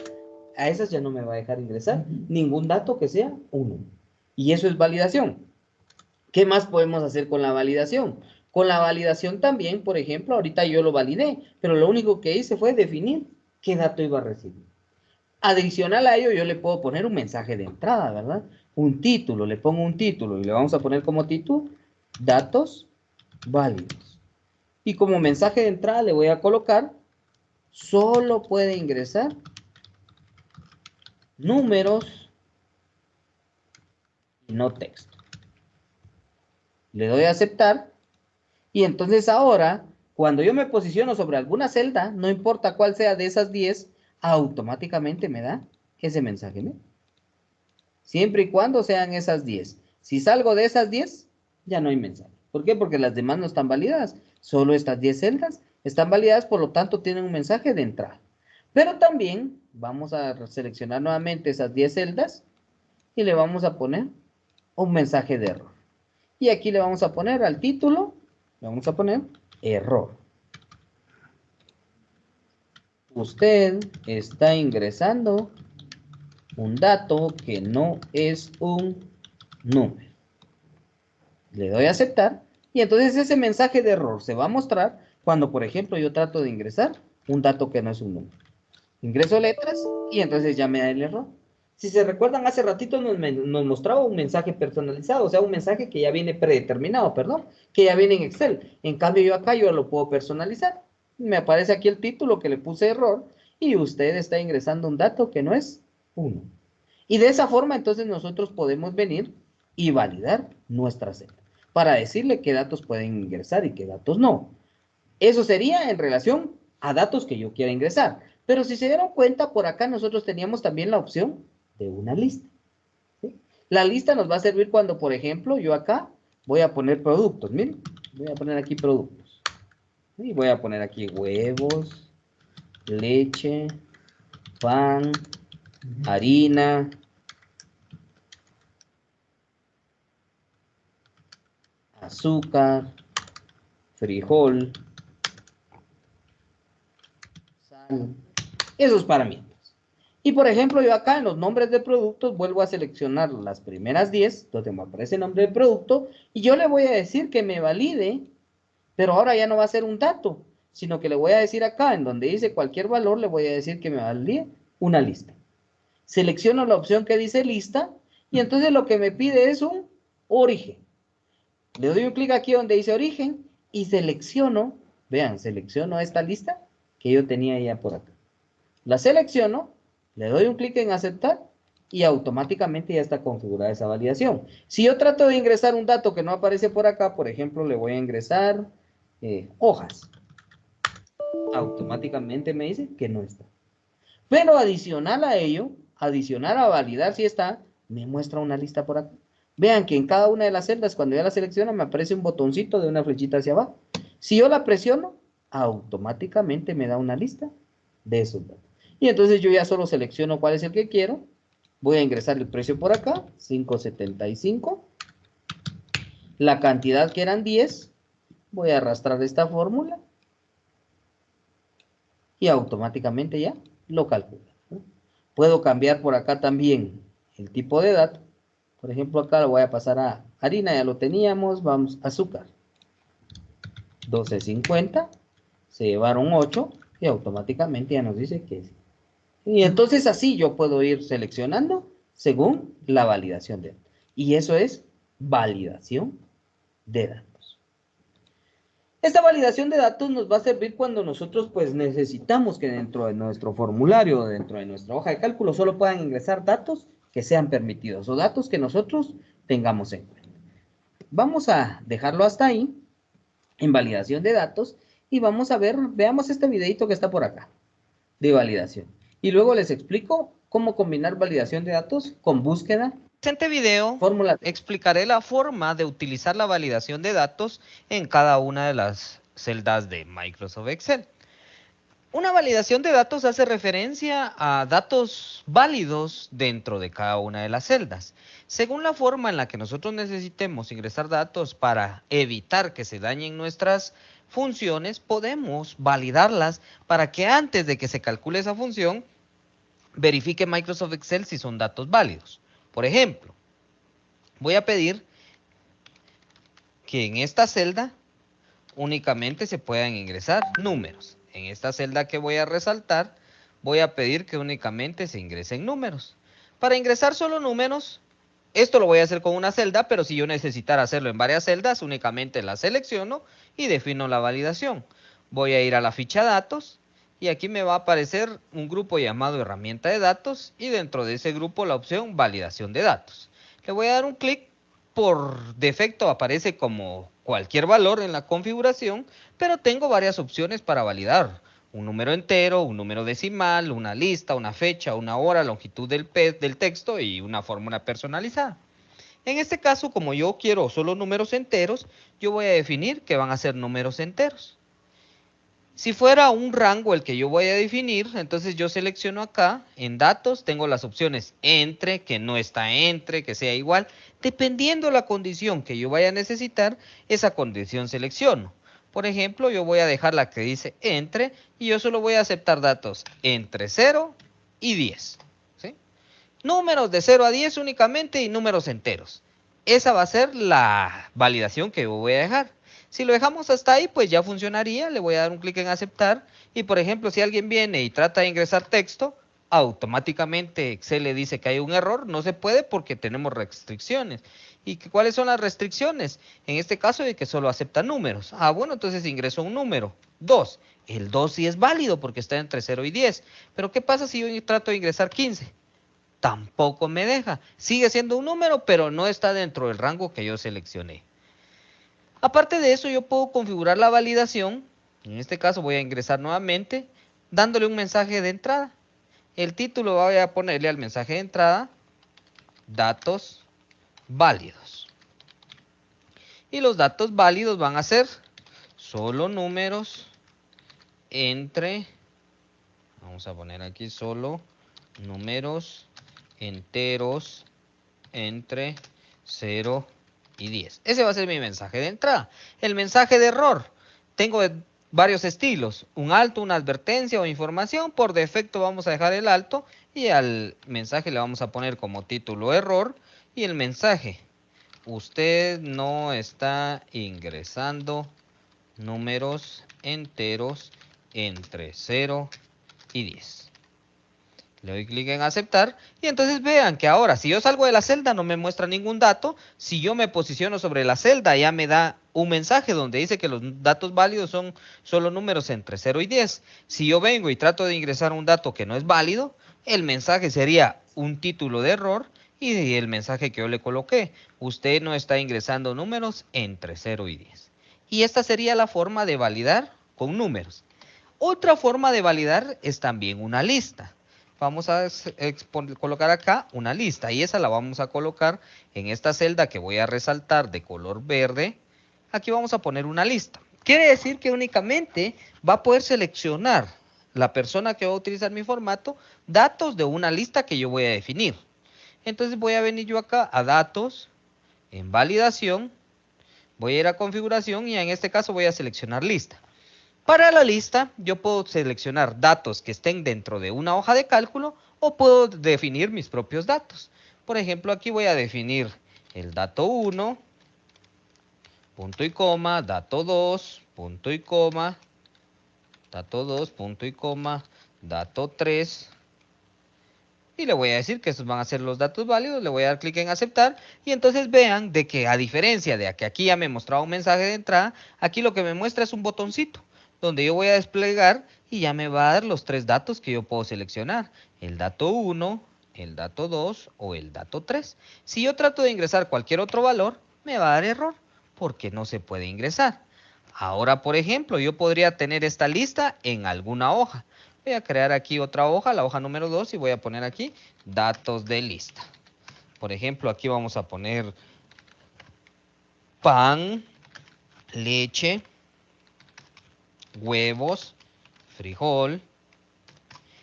A esas ya no me va a dejar ingresar ningún dato que sea 1. Y eso es validación. ¿Qué más podemos hacer con la validación? Con la validación también, por ejemplo, ahorita yo lo validé, pero lo único que hice fue definir qué dato iba a recibir. Adicional a ello, yo le puedo poner un mensaje de entrada, ¿verdad? Un título, le pongo un título y le vamos a poner como título datos válidos. Y como mensaje de entrada le voy a colocar, solo puede ingresar números y no texto. Le doy a aceptar y entonces ahora, cuando yo me posiciono sobre alguna celda, no importa cuál sea de esas 10, automáticamente me da ese mensaje, ¿no? Siempre y cuando sean esas 10. Si salgo de esas 10, ya no hay mensaje. ¿Por qué? Porque las demás no están validadas. Solo estas 10 celdas están validadas, por lo tanto tienen un mensaje de entrada. Pero también vamos a seleccionar nuevamente esas 10 celdas y le vamos a poner un mensaje de error. Y aquí le vamos a poner al título, le vamos a poner error. Usted está ingresando un dato que no es un número. Le doy a aceptar y entonces ese mensaje de error se va a mostrar cuando, por ejemplo, yo trato de ingresar un dato que no es un número. Ingreso letras y entonces ya me da el error. Si se recuerdan, hace ratito nos mostraba un mensaje personalizado, o sea, un mensaje que ya viene predeterminado, perdón, que ya viene en Excel. En cambio, yo acá yo lo puedo personalizar. Me aparece aquí el título que le puse error y usted está ingresando un dato que no es uno. Y de esa forma, entonces, nosotros podemos venir y validar nuestra celda para decirle qué datos pueden ingresar y qué datos no. Eso sería en relación a datos que yo quiera ingresar. Pero si se dieron cuenta, por acá nosotros teníamos también la opción de una lista. ¿Sí? La lista nos va a servir cuando, por ejemplo, yo acá voy a poner productos. Miren, voy a poner aquí productos. Y voy a poner aquí huevos, leche, pan, harina, azúcar, frijol, sal. Esos parámetros. Y por ejemplo, yo acá en los nombres de productos vuelvo a seleccionar las primeras 10, donde me aparece el nombre de producto, y yo le voy a decir que me valide, pero ahora ya no va a ser un dato, sino que le voy a decir acá, en donde dice cualquier valor, le voy a decir que me valide una lista. Selecciono la opción que dice lista, y entonces lo que me pide es un origen. Le doy un clic aquí donde dice origen, y selecciono, vean, selecciono esta lista que yo tenía ya por acá. La selecciono, le doy un clic en aceptar y automáticamente ya está configurada esa validación. Si yo trato de ingresar un dato que no aparece por acá, por ejemplo, le voy a ingresar hojas. Automáticamente me dice que no está. Pero adicional a ello, adicional a validar si está, me muestra una lista por acá. Vean que en cada una de las celdas, cuando ya la selecciono, me aparece un botoncito de una flechita hacia abajo. Si yo la presiono, automáticamente me da una lista de esos datos. Y entonces yo ya solo selecciono cuál es el que quiero. Voy a ingresar el precio por acá, 5.75. La cantidad que eran 10. Voy a arrastrar esta fórmula. Y automáticamente ya lo calcula. Puedo cambiar por acá también el tipo de dato. Por ejemplo, acá lo voy a pasar a harina, ya lo teníamos. Vamos a azúcar. 12.50. Se llevaron 8 y automáticamente ya nos dice que es. Y entonces así yo puedo ir seleccionando según la validación de datos. Y eso es validación de datos. Esta validación de datos nos va a servir cuando nosotros pues necesitamos que dentro de nuestro formulario, dentro de nuestra hoja de cálculo, solo puedan ingresar datos que sean permitidos o datos que nosotros tengamos en cuenta. Vamos a dejarlo hasta ahí en validación de datos y vamos a ver, veamos este videito que está por acá, de validación. Y luego les explico cómo combinar validación de datos con búsqueda. En este video Fórmula. explicaré la forma de utilizar la validación de datos en cada una de las celdas de Microsoft Excel. Una validación de datos hace referencia a datos válidos dentro de cada una de las celdas. Según la forma en la que nosotros necesitemos ingresar datos para evitar que se dañen nuestras funciones, podemos validarlas para que antes de que se calcule esa función, verifique Microsoft Excel si son datos válidos. Por ejemplo, voy a pedir que en esta celda únicamente se puedan ingresar números. En esta celda que voy a resaltar, voy a pedir que únicamente se ingresen números. Para ingresar solo números, esto lo voy a hacer con una celda, pero si yo necesitara hacerlo en varias celdas, únicamente la selecciono y defino la validación. Voy a ir a la ficha datos y aquí me va a aparecer un grupo llamado herramienta de datos y dentro de ese grupo la opción validación de datos. Le voy a dar un clic. Por defecto aparece como cualquier valor en la configuración, pero tengo varias opciones para validar. Un número entero, un número decimal, una lista, una fecha, una hora, longitud del texto y una fórmula personalizada. En este caso, como yo quiero solo números enteros, yo voy a definir que van a ser números enteros. Si fuera un rango el que yo voy a definir, entonces yo selecciono acá, en datos, tengo las opciones entre, que no está entre, que sea igual. Dependiendo la condición que yo vaya a necesitar, esa condición selecciono. Por ejemplo, yo voy a dejar la que dice entre y yo solo voy a aceptar datos entre 0 y 10. ¿Sí? Números de 0 a 10 únicamente y números enteros. Esa va a ser la validación que yo voy a dejar. Si lo dejamos hasta ahí, pues ya funcionaría. Le voy a dar un clic en aceptar. Y por ejemplo, si alguien viene y trata de ingresar texto, automáticamente Excel le dice que hay un error. No se puede porque tenemos restricciones. ¿Y cuáles son las restricciones? En este caso de que solo acepta números. Ah, bueno, entonces ingreso un número. 2. El 2 sí es válido porque está entre 0 y 10. Pero ¿qué pasa si yo trato de ingresar 15? Tampoco me deja. Sigue siendo un número, pero no está dentro del rango que yo seleccioné. Aparte de eso, yo puedo configurar la validación. En este caso voy a ingresar nuevamente, dándole un mensaje de entrada. El título voy a ponerle al mensaje de entrada, datos válidos. Y los datos válidos van a ser solo números entre, vamos a poner aquí solo números enteros entre 0 y 10. Ese va a ser mi mensaje de entrada. El mensaje de error. Tengo varios estilos. Un alto, una advertencia o información. Por defecto vamos a dejar el alto y al mensaje le vamos a poner como título error. Y el mensaje. Usted no está ingresando números enteros entre 0 y 10. Le doy clic en aceptar y entonces vean que ahora si yo salgo de la celda no me muestra ningún dato. Si yo me posiciono sobre la celda ya me da un mensaje donde dice que los datos válidos son solo números entre 0 y 10. Si yo vengo y trato de ingresar un dato que no es válido, el mensaje sería un título de error y el mensaje que yo le coloqué. Usted no está ingresando números entre 0 y 10. Y esta sería la forma de validar con números. Otra forma de validar es también una lista. Vamos a colocar acá una lista y esa la vamos a colocar en esta celda que voy a resaltar de color verde. Aquí vamos a poner una lista. Quiere decir que únicamente va a poder seleccionar la persona que va a utilizar mi formato datos de una lista que yo voy a definir. Entonces voy a venir yo acá a datos, en validación, voy a ir a configuración y en este caso voy a seleccionar lista. Para la lista, yo puedo seleccionar datos que estén dentro de una hoja de cálculo o puedo definir mis propios datos. Por ejemplo, aquí voy a definir el dato 1, punto y coma, dato 2, punto y coma, dato 2, punto y coma, dato 3. Y le voy a decir que estos van a ser los datos válidos, le voy a dar clic en aceptar y entonces vean de que a diferencia de que aquí ya me mostraba un mensaje de entrada, aquí lo que me muestra es un botoncito donde yo voy a desplegar y ya me va a dar los tres datos que yo puedo seleccionar, el dato 1, el dato 2 o el dato 3. Si yo trato de ingresar cualquier otro valor, me va a dar error porque no se puede ingresar. Ahora, por ejemplo, yo podría tener esta lista en alguna hoja. Voy a crear aquí otra hoja, la hoja número 2, y voy a poner aquí datos de lista. Por ejemplo, aquí vamos a poner pan, leche, huevos, frijol.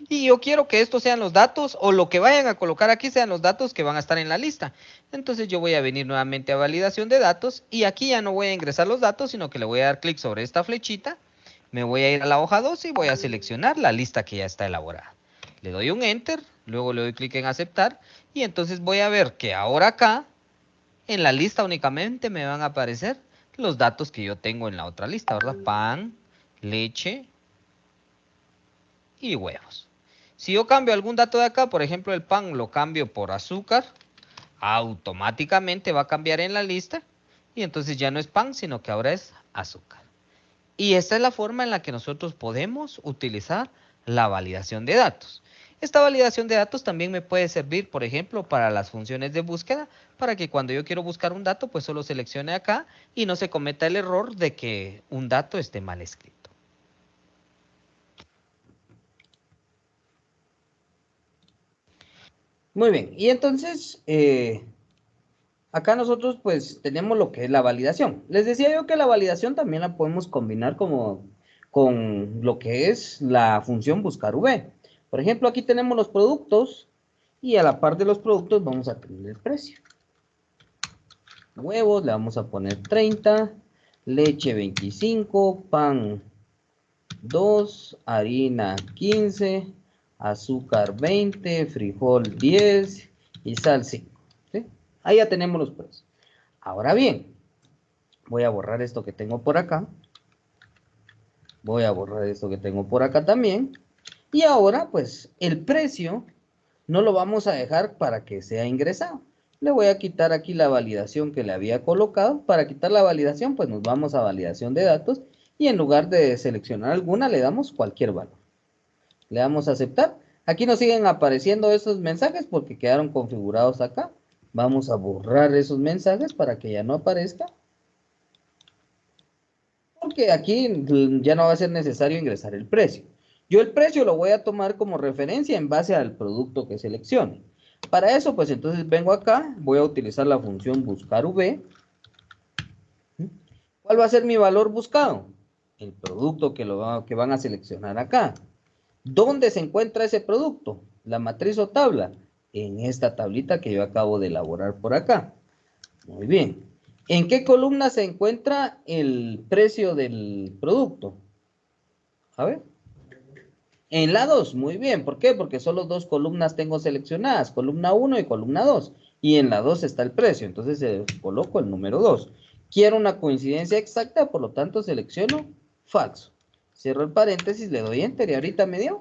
Y yo quiero que estos sean los datos, o lo que vayan a colocar aquí sean los datos que van a estar en la lista. Entonces yo voy a venir nuevamente a validación de datos, y aquí ya no voy a ingresar los datos, sino que le voy a dar clic sobre esta flechita. Me voy a ir a la hoja 2 y voy a seleccionar la lista que ya está elaborada. Le doy un Enter, luego le doy clic en aceptar, y entonces voy a ver que ahora acá, en la lista únicamente me van a aparecer los datos que yo tengo en la otra lista, ¿verdad? Pan, leche y huevos. Si yo cambio algún dato de acá, por ejemplo el pan lo cambio por azúcar, automáticamente va a cambiar en la lista, y entonces ya no es pan, sino que ahora es azúcar. Y esta es la forma en la que nosotros podemos utilizar la validación de datos. Esta validación de datos también me puede servir, por ejemplo, para las funciones de búsqueda, para que cuando yo quiero buscar un dato, pues solo seleccione acá y no se cometa el error de que un dato esté mal escrito. Muy bien, y entonces acá nosotros pues tenemos lo que es la validación. Les decía yo que la validación también la podemos combinar como con lo que es la función buscar V. Por ejemplo, aquí tenemos los productos y a la par de los productos vamos a tener el precio. Huevos le vamos a poner 30, leche 25, pan 2, harina 15, azúcar 20, frijol 10 y sal 5. ¿Sí? Ahí ya tenemos los precios. Ahora bien, voy a borrar esto que tengo por acá. Voy a borrar esto que tengo por acá también. Y ahora, pues, el precio no lo vamos a dejar para que sea ingresado. Le voy a quitar aquí la validación que le había colocado. Para quitar la validación, pues nos vamos a validación de datos. Y en lugar de seleccionar alguna, le damos cualquier valor. Le damos a aceptar. Aquí nos siguen apareciendo esos mensajes porque quedaron configurados acá. Vamos a borrar esos mensajes para que ya no aparezca. Porque aquí ya no va a ser necesario ingresar el precio. Yo el precio lo voy a tomar como referencia en base al producto que seleccione. Para eso, pues entonces vengo acá, voy a utilizar la función buscar V. ¿Cuál va a ser mi valor buscado? El producto que van a seleccionar acá. ¿Dónde se encuentra ese producto? La matriz o tabla. En esta tablita que yo acabo de elaborar por acá. Muy bien. ¿En qué columna se encuentra el precio del producto? A ver. En la 2, muy bien. ¿Por qué? Porque solo dos columnas tengo seleccionadas, columna 1 y columna 2. Y en la 2 está el precio, entonces coloco el número 2. Quiero una coincidencia exacta, por lo tanto selecciono falso. Cierro el paréntesis, le doy enter y ahorita me dio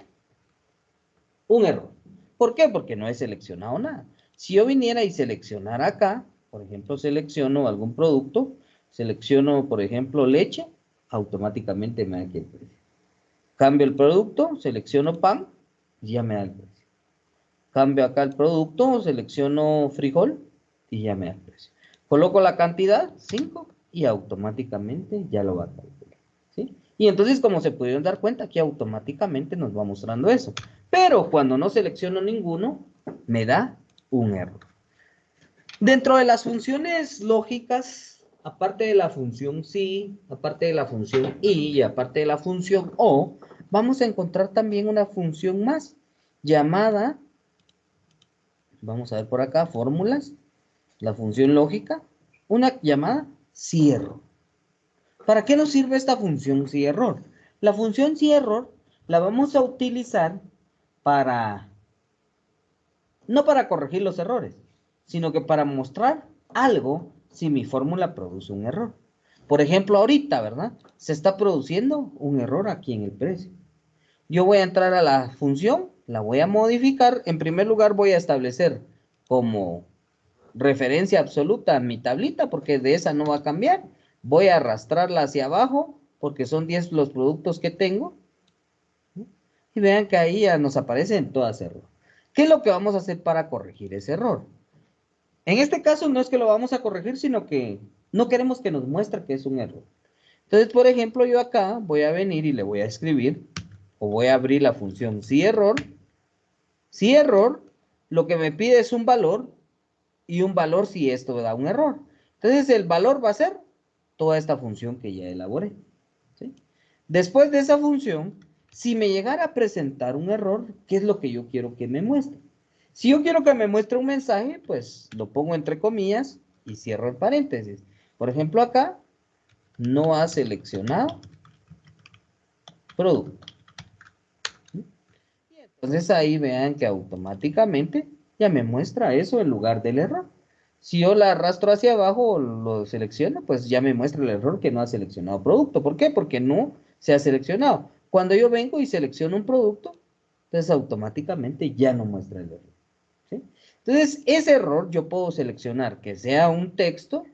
un error. ¿Por qué? Porque no he seleccionado nada. Si yo viniera y seleccionara acá, por ejemplo, selecciono algún producto, selecciono, por ejemplo, leche, automáticamente me da aquí el precio. Cambio el producto, selecciono pan, y ya me da el precio. Cambio acá el producto, selecciono frijol, y ya me da el precio. Coloco la cantidad, 5, y automáticamente ya lo va a calcular. ¿Sí? Y entonces, como se pudieron dar cuenta, aquí automáticamente nos va mostrando eso. Pero cuando no selecciono ninguno, me da un error. Dentro de las funciones lógicas, aparte de la función si, aparte de la función y aparte de la función o, vamos a encontrar también una función más llamada, vamos a ver por acá, fórmulas, la función lógica, una llamada si-error. ¿Para qué nos sirve esta función si-error? La función si-error la vamos a utilizar para, no para corregir los errores, sino que para mostrar algo si mi fórmula produce un error. Por ejemplo, ahorita, ¿verdad? Se está produciendo un error aquí en el precio. Yo voy a entrar a la función, la voy a modificar. En primer lugar voy a establecer como referencia absoluta mi tablita, porque de esa no va a cambiar. Voy a arrastrarla hacia abajo, porque son 10 los productos que tengo. Y vean que ahí ya nos aparecen todas error. ¿Qué es lo que vamos a hacer para corregir ese error? En este caso no es que lo vamos a corregir, sino que no queremos que nos muestre que es un error. Entonces, por ejemplo, yo acá voy a venir y le voy a escribir, o voy a abrir la función si error, lo que me pide es un valor, y un valor si esto da un error. Entonces, el valor va a ser toda esta función que ya elaboré, ¿sí? Después de esa función, si me llegara a presentar un error, ¿qué es lo que yo quiero que me muestre? Si yo quiero que me muestre un mensaje, pues lo pongo entre comillas y cierro el paréntesis. Por ejemplo, acá, no ha seleccionado producto. Y entonces ahí vean que automáticamente ya me muestra eso en lugar del error. Si yo la arrastro hacia abajo o lo selecciono, pues ya me muestra el error que no ha seleccionado producto. ¿Por qué? Porque no se ha seleccionado. Cuando yo vengo y selecciono un producto, entonces automáticamente ya no muestra el error, ¿sí? Entonces, ese error yo puedo seleccionar que sea un texto,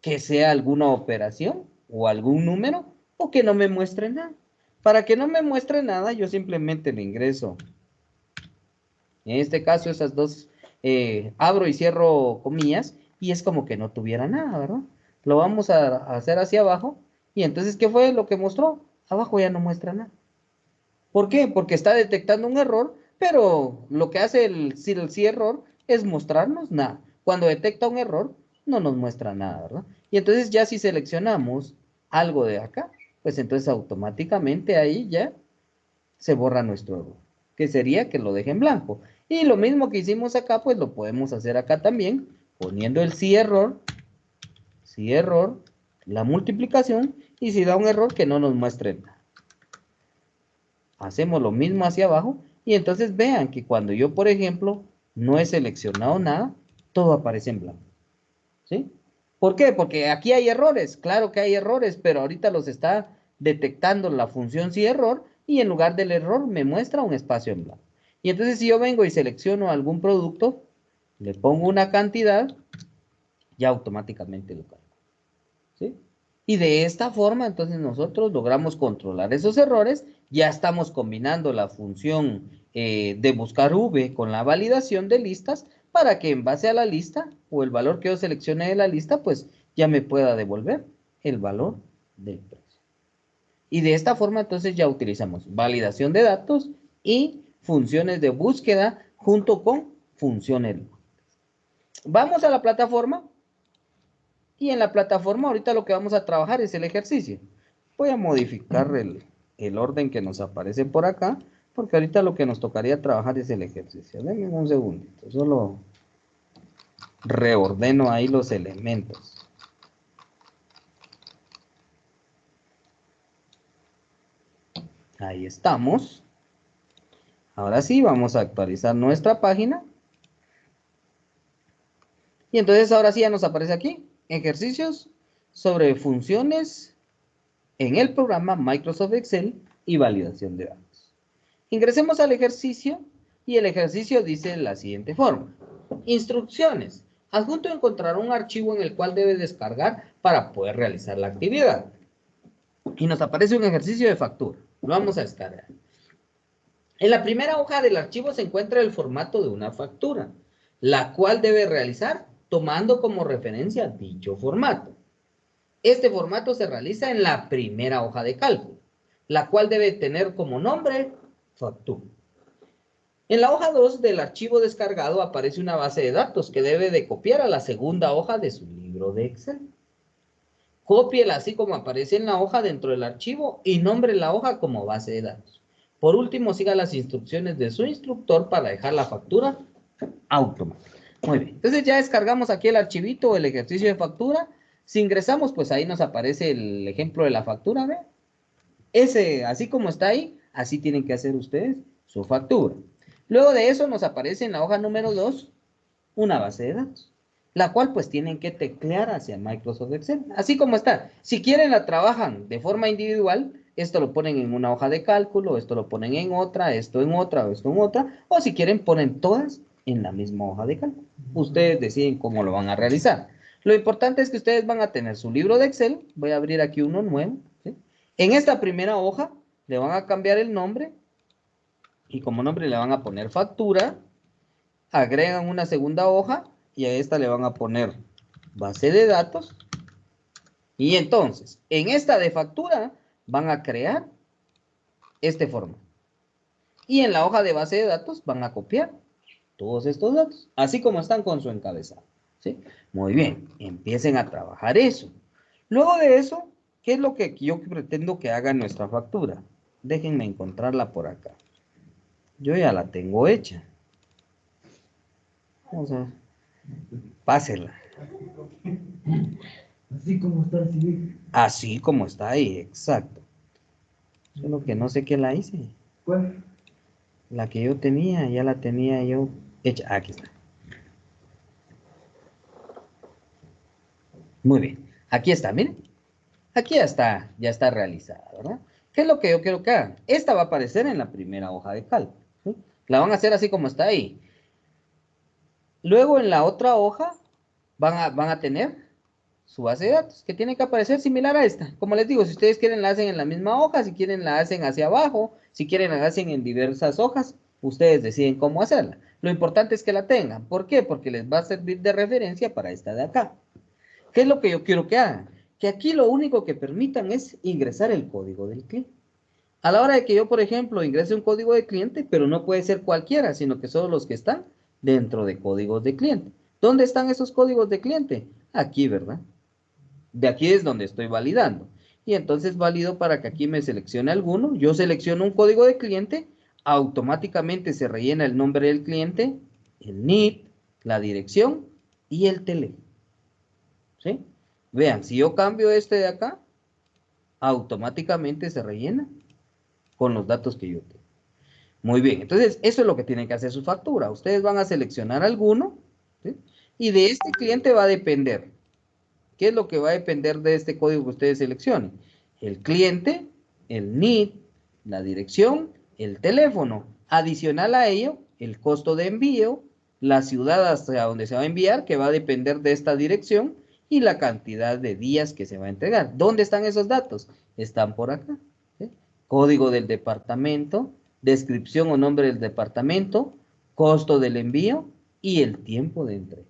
que sea alguna operación o algún número, o que no me muestre nada. Para que no me muestre nada, yo simplemente le ingreso. En este caso, esas dos, abro y cierro comillas, y es como que no tuviera nada, ¿verdad? Lo vamos a hacer hacia abajo, y entonces, ¿qué fue lo que mostró? Abajo ya no muestra nada. ¿Por qué? Porque está detectando un error, pero lo que hace el sí error es mostrarnos nada. Cuando detecta un error, no nos muestra nada, ¿verdad? Y entonces ya si seleccionamos algo de acá, pues entonces automáticamente ahí ya se borra nuestro error, que sería que lo deje en blanco. Y lo mismo que hicimos acá, pues lo podemos hacer acá también, poniendo el sí error, la multiplicación, y si da un error que no nos muestre nada. Hacemos lo mismo hacia abajo, y entonces vean que cuando yo, por ejemplo, no he seleccionado nada, todo aparece en blanco, ¿sí? ¿Por qué? Porque aquí hay errores, claro que hay errores, pero ahorita los está detectando la función si error, y en lugar del error me muestra un espacio en blanco. Y entonces si yo vengo y selecciono algún producto, le pongo una cantidad, ya automáticamente lo cargo, ¿sí? Y de esta forma, entonces nosotros logramos controlar esos errores. Ya estamos combinando la función de buscar V con la validación de listas para que en base a la lista o el valor que yo seleccione de la lista, pues ya me pueda devolver el valor del precio. Y de esta forma, entonces ya utilizamos validación de datos y funciones de búsqueda junto con funciones. Vamos a la plataforma. Y en la plataforma ahorita lo que vamos a trabajar es el ejercicio. Voy a modificar el orden que nos aparece por acá, porque ahorita lo que nos tocaría trabajar es el ejercicio. Denme un segundito, solo reordeno ahí los elementos. Ahí estamos. Ahora sí, vamos a actualizar nuestra página. Y entonces ahora sí ya nos aparece aquí, ejercicios sobre funciones en el programa Microsoft Excel y validación de datos. Ingresemos al ejercicio y el ejercicio dice de la siguiente forma. Instrucciones. Adjunto encontrará un archivo en el cual debe descargar para poder realizar la actividad. Y nos aparece un ejercicio de factura. Lo vamos a descargar. En la primera hoja del archivo se encuentra el formato de una factura, la cual debe realizar tomando como referencia dicho formato. Este formato se realiza en la primera hoja de cálculo, la cual debe tener como nombre factura. En la hoja 2 del archivo descargado aparece una base de datos que debe de copiar a la segunda hoja de su libro de Excel. Cópiela así como aparece en la hoja dentro del archivo y nombre la hoja como base de datos. Por último, siga las instrucciones de su instructor para dejar la factura automática. Muy bien, entonces ya descargamos aquí el archivito, el ejercicio de factura. Si ingresamos, pues ahí nos aparece el ejemplo de la factura, ¿ve? Ese, así como está ahí, así tienen que hacer ustedes su factura. Luego de eso nos aparece en la hoja número 2 una base de datos, la cual pues tienen que teclear hacia Microsoft Excel, así como está. Si quieren la trabajan de forma individual, esto lo ponen en una hoja de cálculo, esto lo ponen en otra, esto en otra, o esto en otra, o si quieren ponen todas en la misma hoja de cálculo. Ustedes deciden cómo lo van a realizar. Lo importante es que ustedes van a tener su libro de Excel. Voy a abrir aquí uno nuevo, ¿sí? En esta primera hoja le van a cambiar el nombre y como nombre le van a poner factura. Agregan una segunda hoja y a esta le van a poner base de datos. Y entonces, en esta de factura, van a crear este formato. Y en la hoja de base de datos van a copiar todos estos datos, así como están con su encabezado. ¿Sí? Muy bien, empiecen a trabajar eso. Luego de eso, ¿qué es lo que yo pretendo que haga nuestra factura? Déjenme encontrarla por acá. Yo ya la tengo hecha. Vamos a ver. Pásela. Así como está el civil. Así como está ahí, exacto. Solo que no sé qué la hice. ¿Cuál? La que yo tenía, ya la tenía yo hecha. Aquí está. Muy bien. Aquí está, miren. Aquí ya está realizada, ¿verdad? ¿Qué es lo que yo quiero que hagan? Esta va a aparecer en la primera hoja de cálculo. ¿Sí? La van a hacer así como está ahí. Luego en la otra hoja van a tener su base de datos, que tiene que aparecer similar a esta. Como les digo, si ustedes quieren la hacen en la misma hoja, si quieren la hacen hacia abajo, si quieren la hacen en diversas hojas, ustedes deciden cómo hacerla. Lo importante es que la tengan. ¿Por qué? Porque les va a servir de referencia para esta de acá. ¿Qué es lo que yo quiero que hagan? Que aquí lo único que permitan es ingresar el código del cliente. A la hora de que yo, por ejemplo, ingrese un código de cliente, pero no puede ser cualquiera, sino que solo los que están dentro de códigos de cliente. ¿Dónde están esos códigos de cliente? Aquí, ¿verdad? De aquí es donde estoy validando. Y entonces valido para que aquí me seleccione alguno. Yo selecciono un código de cliente, automáticamente se rellena el nombre del cliente, el NIP, la dirección y el teléfono. ¿Sí? Vean, si yo cambio este de acá, automáticamente se rellena con los datos que yo tengo. Muy bien, entonces eso es lo que tienen que hacer su factura. Ustedes van a seleccionar alguno, ¿sí? Y de este cliente va a depender. ¿Qué es lo que va a depender de este código que ustedes seleccionen? El cliente, el NID, la dirección, el teléfono. Adicional a ello, el costo de envío, la ciudad hasta donde se va a enviar, que va a depender de esta dirección, y la cantidad de días que se va a entregar. ¿Dónde están esos datos? Están por acá. ¿Sí? Código del departamento, descripción o nombre del departamento, costo del envío y el tiempo de entrega.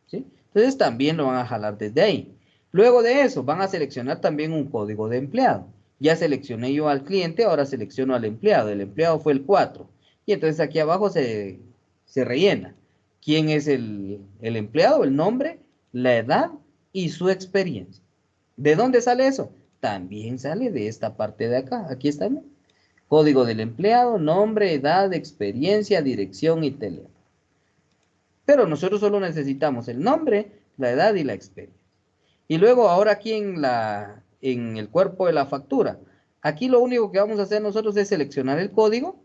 ¿Sí? Entonces también lo van a jalar desde ahí. Luego de eso, van a seleccionar también un código de empleado. Ya seleccioné yo al cliente, ahora selecciono al empleado. El empleado fue el 4. Y entonces aquí abajo se rellena. ¿Quién es el empleado? El nombre, la edad y su experiencia. ¿De dónde sale eso? También sale de esta parte de acá. Aquí está, ¿no? Código del empleado, nombre, edad, experiencia, dirección y teléfono. Pero nosotros solo necesitamos el nombre, la edad y la experiencia. Y luego ahora aquí en el cuerpo de la factura, aquí lo único que vamos a hacer nosotros es seleccionar el código.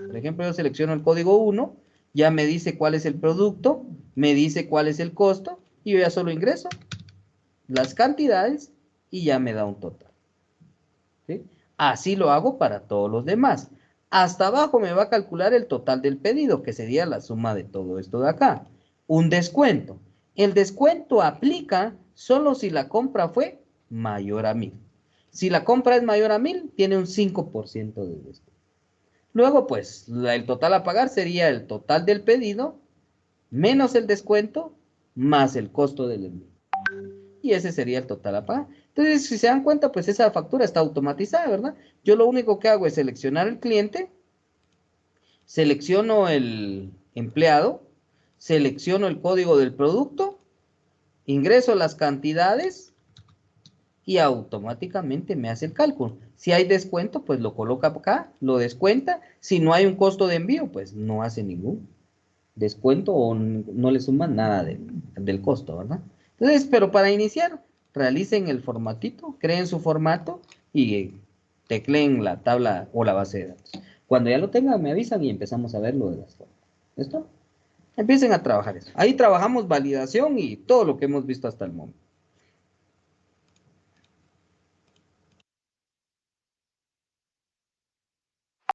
Por ejemplo, yo selecciono el código 1, ya me dice cuál es el producto, me dice cuál es el costo, y yo ya solo ingreso las cantidades y ya me da un total. ¿Sí? Así lo hago para todos los demás. Hasta abajo me va a calcular el total del pedido, que sería la suma de todo esto de acá. Un descuento. El descuento aplica solo si la compra fue mayor a 1000. Si la compra es mayor a 1000, tiene un 5% de descuento. Luego, pues, el total a pagar sería el total del pedido, menos el descuento, más el costo del envío. Y ese sería el total a pagar. Entonces, si se dan cuenta, pues esa factura está automatizada, ¿verdad? Yo lo único que hago es seleccionar el cliente, selecciono el empleado, selecciono el código del producto, ingreso las cantidades y automáticamente me hace el cálculo. Si hay descuento, pues lo coloca acá, lo descuenta. Si no hay un costo de envío, pues no hace ningún descuento o no le suman nada del costo, ¿verdad? Entonces, pero para iniciar, realicen el formatito, creen su formato y tecleen la tabla o la base de datos. Cuando ya lo tengan, me avisan y empezamos a ver lo de las formas. ¿Listo? Empiecen a trabajar eso. Ahí trabajamos validación y todo lo que hemos visto hasta el momento.